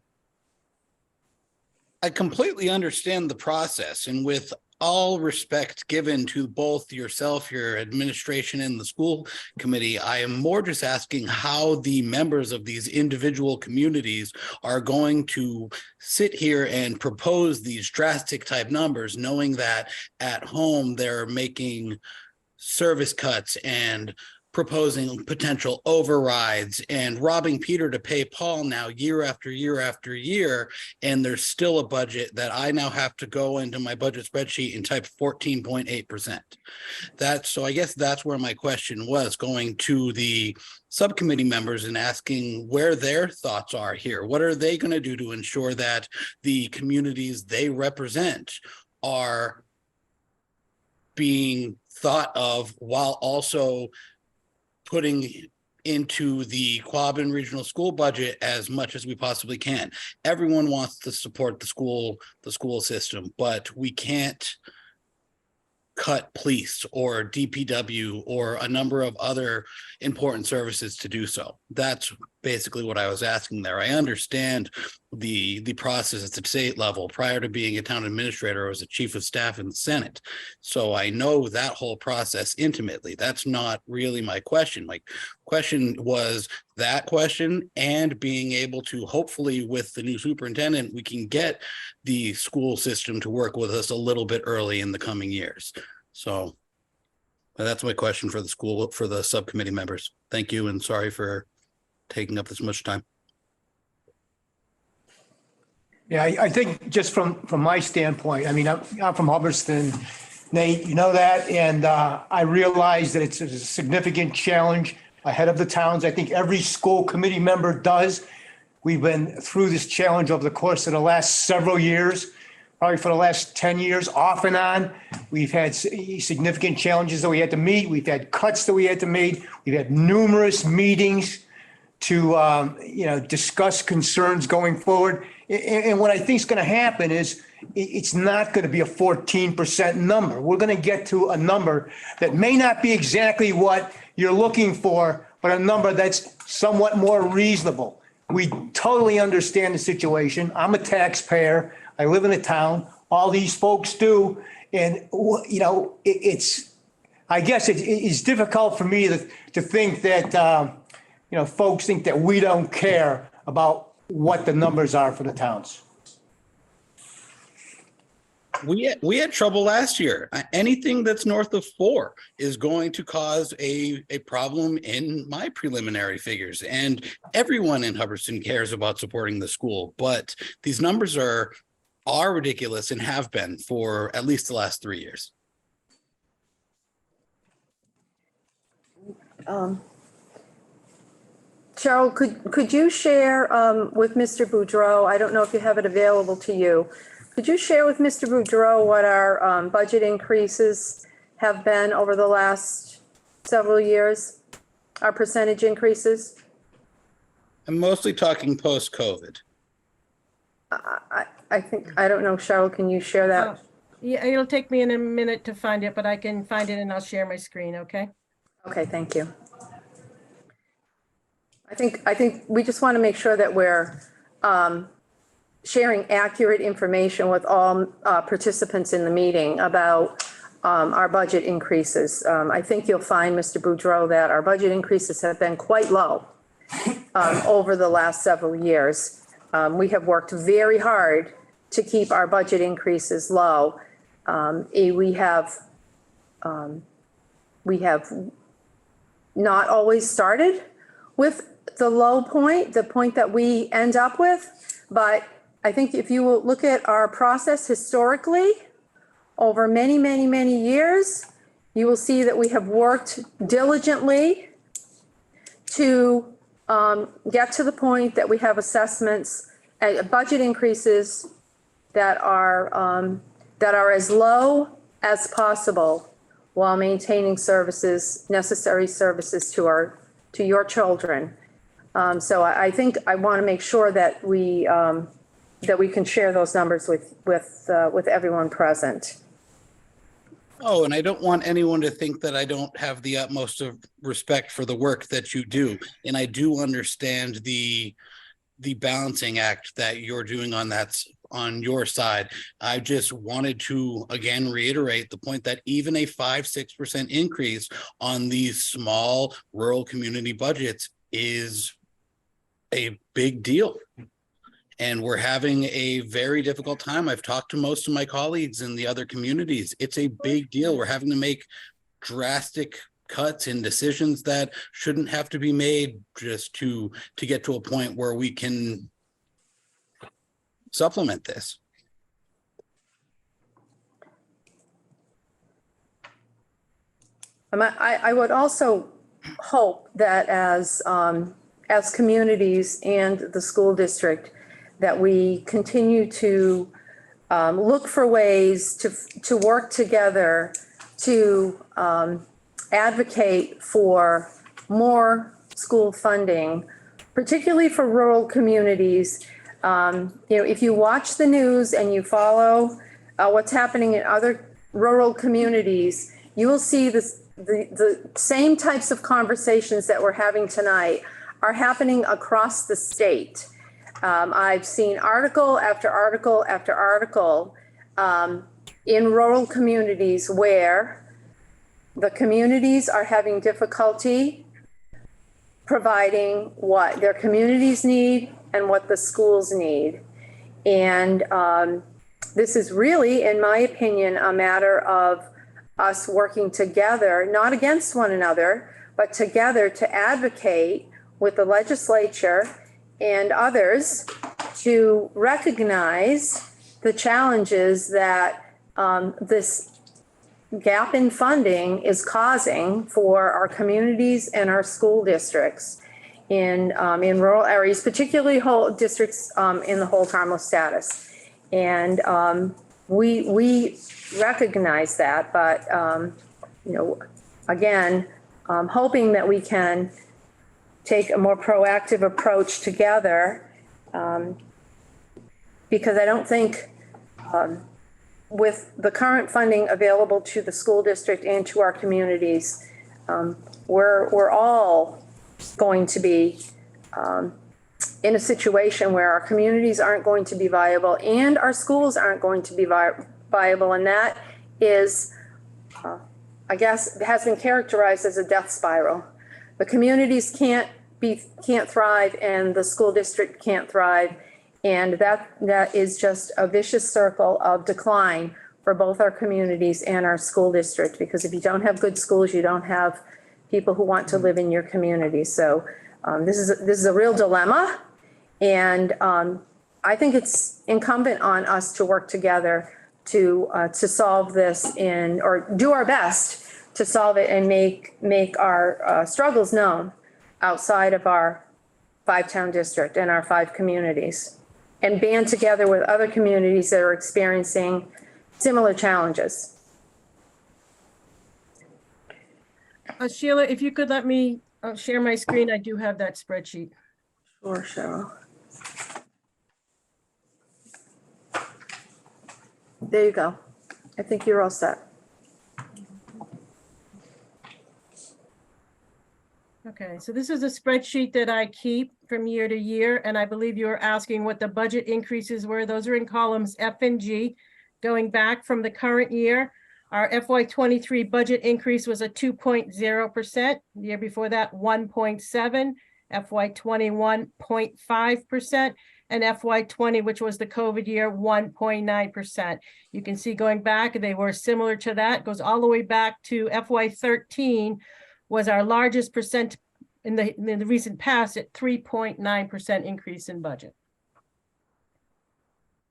I completely understand the process, and with all respect given to both yourself, your administration, and the school committee, I am more just asking how the members of these individual communities are going to sit here and propose these drastic type numbers, knowing that at home they're making service cuts and proposing potential overrides and robbing Peter to pay Paul now year after year after year. And there's still a budget that I now have to go into my budget spreadsheet and type 14.8%. So I guess that's where my question was, going to the subcommittee members and asking where their thoughts are here. What are they going to do to ensure that the communities they represent are being thought of while also putting into the Quabbin Regional School budget as much as we possibly can. Everyone wants to support the school system, but we can't cut police or DPW or a number of other important services to do so. That's basically what I was asking there. I understand the process at the state level. Prior to being a town administrator, I was a chief of staff in the Senate. So I know that whole process intimately. That's not really my question. My question was that question, and being able to, hopefully with the new superintendent, we can get the school system to work with us a little bit early in the coming years. So that's my question for the subcommittee members. Thank you, and sorry for taking up this much time. Yeah, I think just from my standpoint, I mean, I'm from Hubbardston, Nate, you know that, and I realize that it's a significant challenge ahead of the towns. I think every school committee member does. We've been through this challenge over the course of the last several years, probably for the last 10 years, off and on. We've had significant challenges that we had to meet. We've had cuts that we had to meet. We've had numerous meetings to, discuss concerns going forward. And what I think is going to happen is it's not going to be a 14% number. We're going to get to a number that may not be exactly what you're looking for, but a number that's somewhat more reasonable. We totally understand the situation. I'm a taxpayer. I live in a town. All these folks do. And, I guess it's difficult for me to think that, folks think that we don't care about what the numbers are for the towns. We had trouble last year. Anything that's north of 4 is going to cause a problem in my preliminary figures. And everyone in Hubbardston cares about supporting the school, but these numbers are ridiculous and have been for at least the last 3 years. Cheryl, could you share with Mr. Boudreau, I don't know if you have it available to you, could you share with Mr. Boudreau what our budget increases have been over the last several years, our percentage increases? I'm mostly talking post-COVID. I think, I don't know, Cheryl, can you share that? Yeah, it'll take me in a minute to find it, but I can find it and I'll share my screen, okay? Okay, thank you. I think we just want to make sure that we're sharing accurate information with all participants in the meeting about our budget increases. I think you'll find, Mr. Boudreau, that our budget increases have been quite low over the last several years. We have worked very hard to keep our budget increases low. We have not always started with the low point, the point that we end up with, but I think if you will look at our process historically over many, many, many years, you will see that we have worked diligently to get to the point that we have assessments, budget increases that are as low as possible while maintaining services, necessary services to your children. So I think I want to make sure that we can share those numbers with everyone present. Oh, and I don't want anyone to think that I don't have the utmost of respect for the work that you do. And I do understand the balancing act that you're doing on your side. I just wanted to again reiterate the point that even a 5-6% increase on these small rural community budgets is a big deal. And we're having a very difficult time. I've talked to most of my colleagues in the other communities. It's a big deal. We're having to make drastic cuts and decisions that shouldn't have to be made just to get to a point where we can supplement this. I would also hope that as communities and the school district, that we continue to look for ways to work together to advocate for more school funding, particularly for rural communities. If you watch the news and you follow what's happening in other rural communities, you will see the same types of conversations that we're having tonight are happening across the state. I've seen article after article after article in rural communities where the communities are having difficulty providing what their communities need and what the schools need. And this is really, in my opinion, a matter of us working together, not against one another, but together to advocate with the legislature and others to recognize the challenges that this gap in funding is causing for our communities and our school districts in rural areas, particularly whole districts in the hold harmless status. And we recognize that, but again, hoping that we can take a more proactive approach together, because I don't think with the current funding available to the school district and to our communities, we're all going to be in a situation where our communities aren't going to be viable and our schools aren't going to be viable. And that is, I guess, has been characterized as a death spiral. The communities can't thrive and the school district can't thrive. And that is just a vicious circle of decline for both our communities and our school district, because if you don't have good schools, you don't have people who want to live in your community. So this is a real dilemma. And I think it's incumbent on us to work together to solve this or do our best to solve it and make our struggles known outside of our 5-town district and our 5 communities, and band together with other communities that are experiencing similar challenges. Sheila, if you could let me share my screen, I do have that spreadsheet. Sure, Cheryl. There you go. I think you're all set. Okay, so this is a spreadsheet that I keep from year to year, and I believe you were asking what the budget increases were. Those are in columns F and G. Going back from the current year, our FY23 budget increase was a 2.0%. The year before that, 1.7%, FY21, 0.5%, and FY20, which was the COVID year, 1.9%. You can see going back, they were similar to that. Goes all the way back to FY13, was our largest percent in the recent past at 3.9% increase in budget.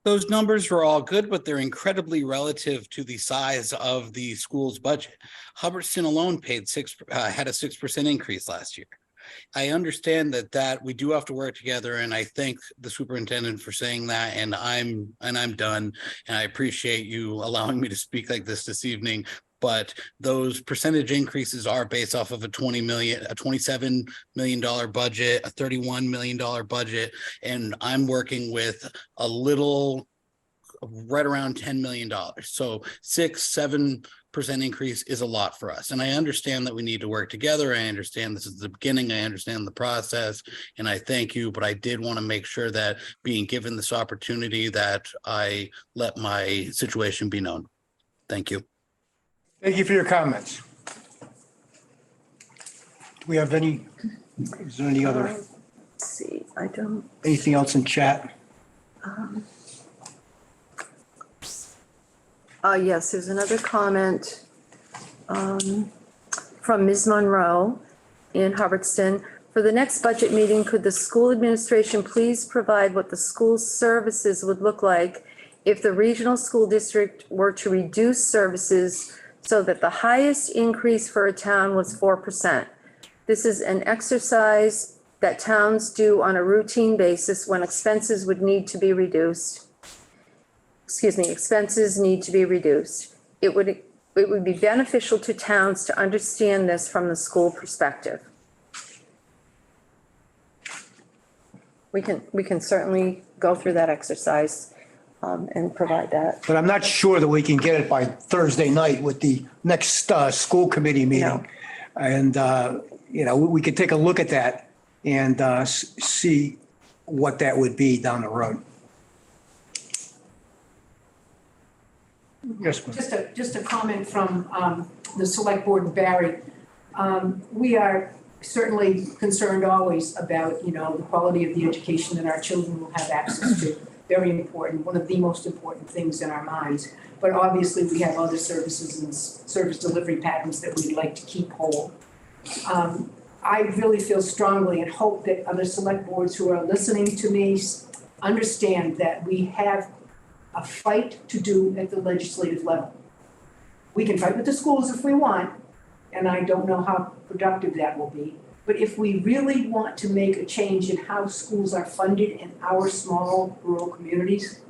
Those numbers are all good, but they're incredibly relative to the size of the school's budget. Hubbardston alone had a 6% increase last year. I understand that we do have to work together, and I thank the superintendent for saying that. And I'm done. And I appreciate you allowing me to speak like this evening. But those percentage increases are based off of a $27 million budget, a $31 million budget, and I'm working with a little right around $10 million. So 6-7% increase is a lot for us. And I understand that we need to work together. I understand this is the beginning. I understand the process, and I thank you, but I did want to make sure that being given this opportunity that I let my situation be known. Thank you. Thank you for your comments. Do we have any, is there any other, Let's see, I don't, anything else in chat? yes, there's another comment from Ms. Monroe in Hubbardston. For the next budget meeting, could the school administration please provide what the school services would look like if the regional school district were to reduce services so that the highest increase for a town was 4%? This is an exercise that towns do on a routine basis when expenses would need to be reduced. Expenses need to be reduced. It would be beneficial to towns to understand this from the school perspective. We can certainly go through that exercise and provide that. But I'm not sure that we can get it by Thursday night with the next school committee meeting. And, we could take a look at that and see what that would be down the road. Yes, ma'am. Just a comment from the select board and Barry. We are certainly concerned always about, the quality of the education that our children will have access to. Very important, one of the most important things in our minds. But obviously, we have other services and service delivery patterns that we'd like to keep whole. I really feel strongly and hope that other select boards who are listening to me understand that we have a fight to do at the legislative level. We can fight with the schools if we want, and I don't know how productive that will be. But if we really want to make a change in how schools are funded in our small rural communities,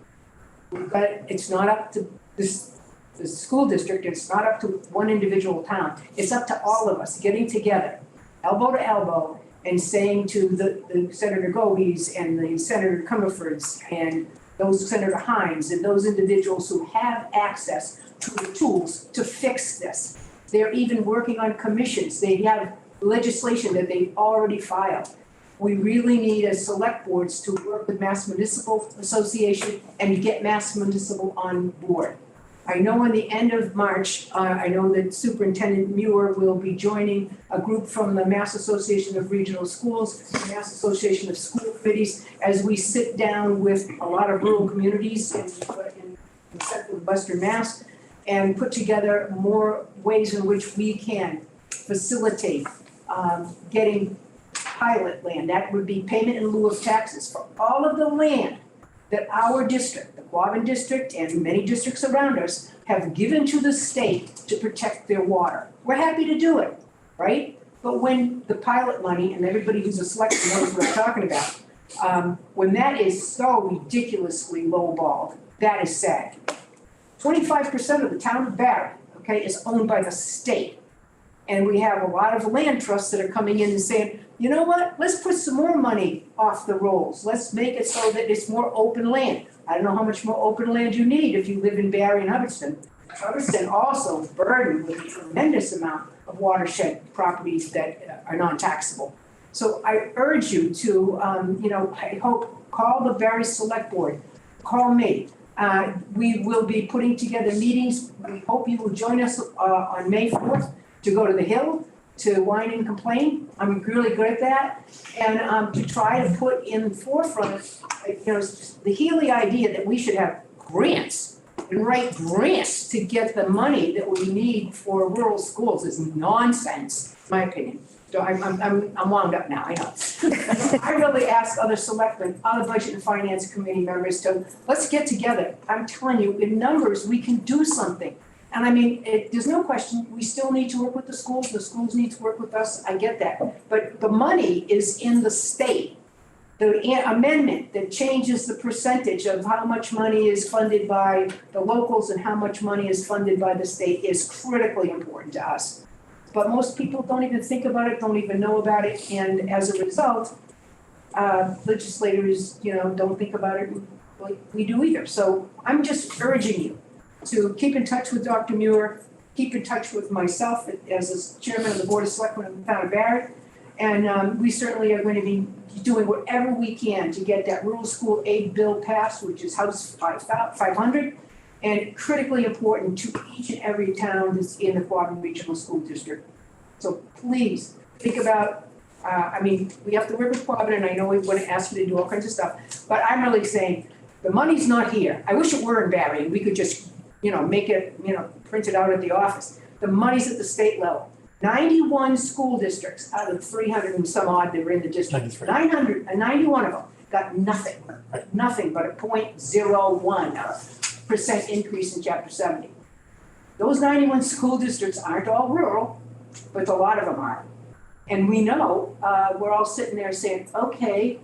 but it's not up to the school district, it's not up to one individual town. It's up to all of us getting together, elbow to elbow, and saying to the Senator Gobies and the Senator Comerfords and those Senator Hines and those individuals who have access to the tools to fix this. They're even working on commissions. They have legislation that they've already filed. We really need as select boards to work with Mass Municipal Association and get Mass Municipal on board. I know in the end of March, I know that Superintendent Muir will be joining a group from the Mass Association of Regional Schools, the Mass Association of School Committees, as we sit down with a lot of rural communities in central Western Mass and put together more ways in which we can facilitate getting pilot land. That would be payment in lieu of taxes for all of the land that our district, the Quabbin district and many districts around us have given to the state to protect their water. We're happy to do it, right? But when the pilot money, and everybody who's a selectman knows what I'm talking about, when that is so ridiculously lowballed, that is sad. 25% of the town of Barry, is owned by the state. And we have a lot of land trusts that are coming in and saying, you know what, let's put some more money off the rolls. Let's make it so that it's more open land. I don't know how much more open land you need if you live in Barry and Hubbardston. Hubbardston also burdened with a tremendous amount of watershed properties that are non-taxable. So I urge you to, I hope, call the Barry Select Board, call me. We will be putting together meetings. We hope you will join us on May 4th to go to the Hill, to whine and complain. I'm really good at that. And to try to put in the forefront, the Healy idea that we should have grants and write grants to get the money that we need for rural schools is nonsense, in my opinion. So I'm wound up now, I know. I really ask other selectmen, other budget and finance committee members to, let's get together. I'm telling you, in numbers, we can do something. And I mean, there's no question, we still need to work with the schools need to work with us, I get that. But the money is in the state. The amendment that changes the percentage of how much money is funded by the locals and how much money is funded by the state is critically important to us. But most people don't even think about it, don't even know about it, and as a result, legislators, don't think about it like we do either. So I'm just urging you to keep in touch with Dr. Muir, keep in touch with myself as a chairman of the Board of Selectmen of the town of Barrett, and we certainly are going to be doing whatever we can to get that rural school aid bill passed, which is House 500. And critically important to each and every town that's in the Quabbin Regional School District. So please think about, we have to work with Quabbin, and I know we want to ask you to do all kinds of stuff, but I'm really saying, the money's not here. I wish it were in Barry, and we could just, make it, print it out at the office. The money's at the state level. 91 school districts out of 300 and some odd that were in the district. 91 of them got nothing, nothing but a 0.01% increase in Chapter 70. Those 91 school districts aren't all rural, but a lot of them are. And we know, we're all sitting there saying, okay,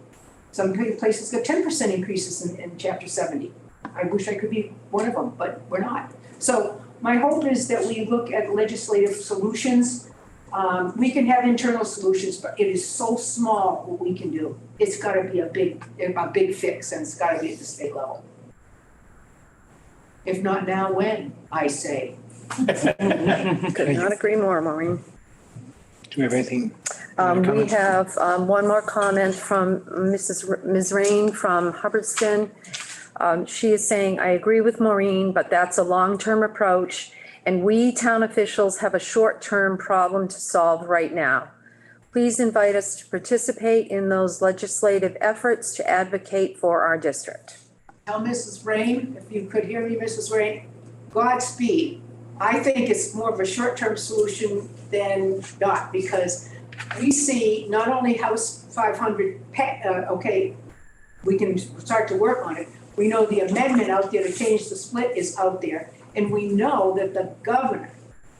some places got 10% increases in Chapter 70. I wish I could be one of them, but we're not. So my hope is that we look at legislative solutions. We can have internal solutions, but it is so small what we can do. It's gotta be a big fix, and it's gotta be at the state level. If not now, when, I say. Could not agree more, Maureen. Do we have anything? We have one more comment from Ms. Rain from Hubbardston. She is saying, I agree with Maureen, but that's a long-term approach, and we town officials have a short-term problem to solve right now. Please invite us to participate in those legislative efforts to advocate for our district. Tell Mrs. Rain, if you could hear me, Mrs. Rain, Godspeed. I think it's more of a short-term solution than not, because we see not only House 500, we can start to work on it. We know the amendment out there to change the split is out there. And we know that the governor,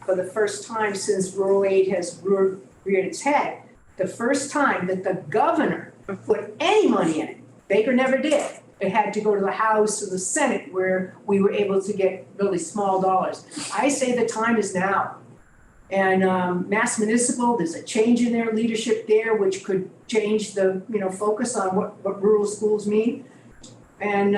for the first time since rural aid has reared its head, the first time that the governor put any money in it, Baker never did. It had to go to the House or the Senate where we were able to get really small dollars. I say the time is now. And Mass Municipal, there's a change in their leadership there, which could change the focus on what rural schools mean. And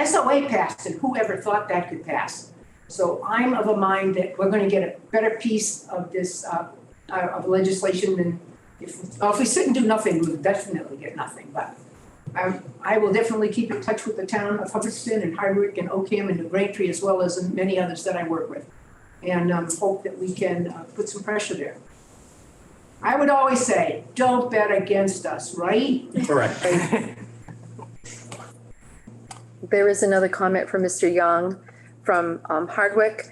SOA passed, and whoever thought that could pass. So I'm of a mind that we're going to get a better piece of this of legislation than if we sit and do nothing, we'll definitely get nothing. But I will definitely keep in touch with the town of Hubbardston and Hardwick and Oakham and New Braintree, as well as many others that I work with, and hope that we can put some pressure there. I would always say, don't bet against us, right? Correct. There is another comment from Mr. Young from Hardwick.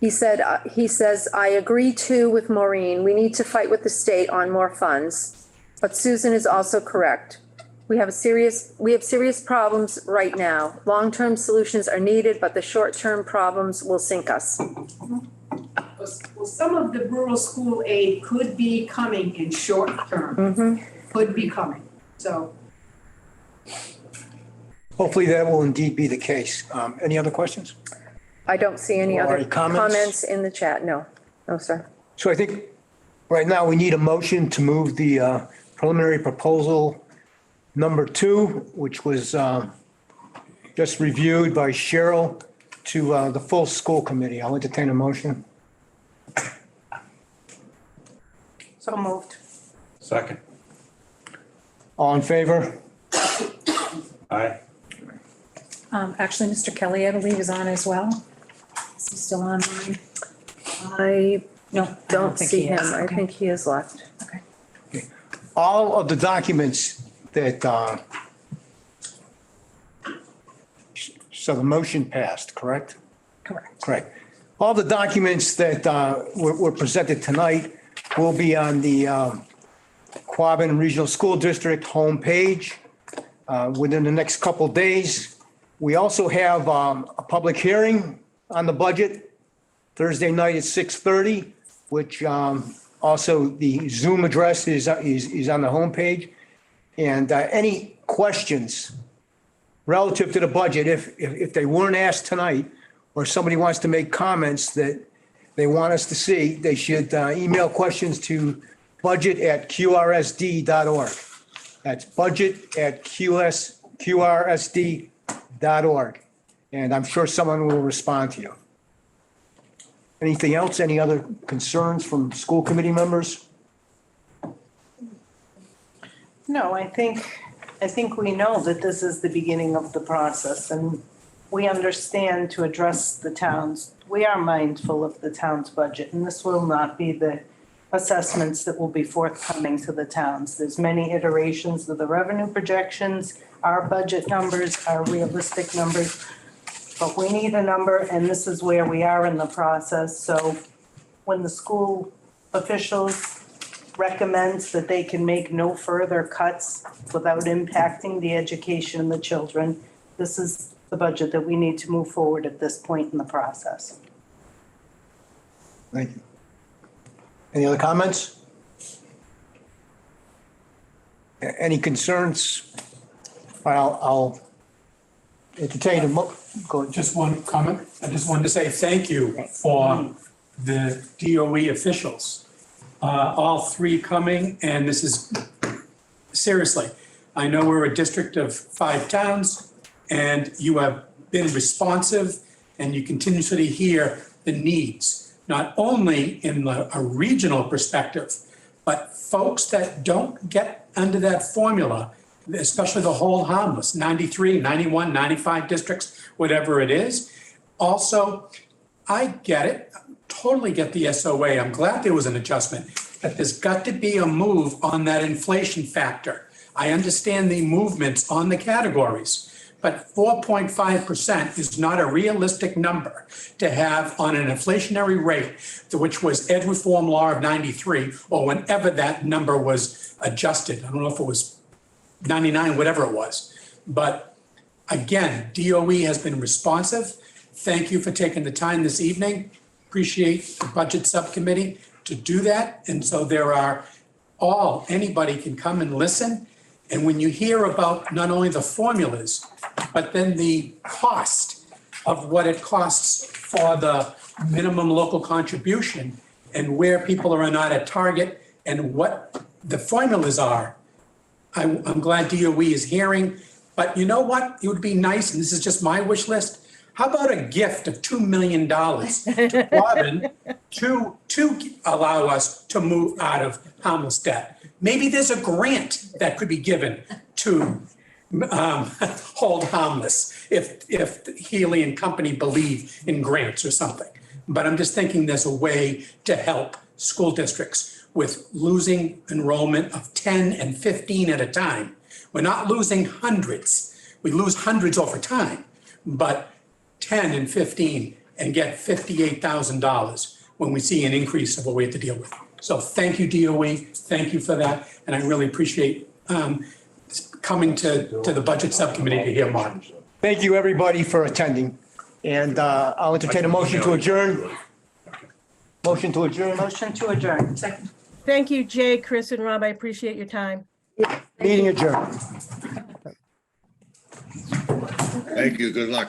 He says, I agree too with Maureen. We need to fight with the state on more funds, but Susan is also correct. We have serious problems right now. Long-term solutions are needed, but the short-term problems will sink us. Well, some of the rural school aid could be coming in short term, could be coming, so. Hopefully that will indeed be the case. Any other questions? I don't see any other Any comments? comments in the chat. No, sir. So I think right now we need a motion to move the preliminary proposal number 2, which was just reviewed by Cheryl, to the full school committee. I'll entertain a motion. So moved. Second. All in favor? Aye. Actually, Mr. Kelly, I believe, is on as well. Is he still online? I No, don't think see he him. is. I Okay. think he is left. Okay. All of the documents that, so the motion passed, correct? Correct. Correct. All the documents that were presented tonight will be on the Quabbin Regional School District homepage within the next couple days. We also have a public hearing on the budget Thursday night at 6:30, which also the Zoom address is on the homepage. And any questions relative to the budget, if they weren't asked tonight, or somebody wants to make comments that they want us to see, they should email questions to budget@qrsd.org. That's budget@qrsd.org. And I'm sure someone will respond to you. Anything else? Any other concerns from school committee members? No, I think we know that this is the beginning of the process, and we understand to address the towns. We are mindful of the town's budget, and this will not be the assessments that will be forthcoming to the towns. There's many iterations of the revenue projections. Our budget numbers are realistic numbers, but we need a number, and this is where we are in the process. So when the school officials recommends that they can make no further cuts without impacting the education of the children, this is the budget that we need to move forward at this point in the process. Thank you. Any other comments? Any concerns? I'll entertain a go ahead. Just one comment. I just wanted to say thank you for the DOE officials. All three coming, and this is, seriously, I know we're a district of 5 towns, and you have been responsive, and you continuously hear the needs, not only in a regional perspective, but folks that don't get under that formula, especially the hold harmless, 93, 91, 95 districts, whatever it is. Also, I get it, totally get the SOA. I'm glad there was an adjustment, but there's got to be a move on that inflation factor. I understand the movements on the categories, but 4.5% is not a realistic number to have on an inflationary rate, which was Ed Reform Law of 93, or whenever that number was adjusted. I don't know if it was 99, whatever it was. But again, DOE has been responsive. Thank you for taking the time this evening. Appreciate the budget subcommittee to do that. And so anybody can come and listen. And when you hear about not only the formulas, but then the cost of what it costs for the minimum local contribution and where people are not at target and what the formulas are, I'm glad DOE is hearing. But you know what? It would be nice, and this is just my wish list. How about a gift of $2 million to Robin to allow us to move out of homeless debt? Maybe there's a grant that could be given to hold harmless if Healy and company believe in grants or something. But I'm just thinking there's a way to help school districts with losing enrollment of 10 and 15 at a time. We're not losing hundreds. We lose hundreds over time, but 10 and 15 and get $58,000 when we see an increase of what we have to deal with. So thank you, DOE. Thank you for that. And I really appreciate coming to the budget subcommittee to hear more. Thank you, everybody, for attending. And I'll entertain a motion to adjourn. Motion to adjourn. Motion to adjourn. Second. Thank you, Jay, Chris, and Rob. I appreciate your time. Meeting adjourned. Thank you. Good luck.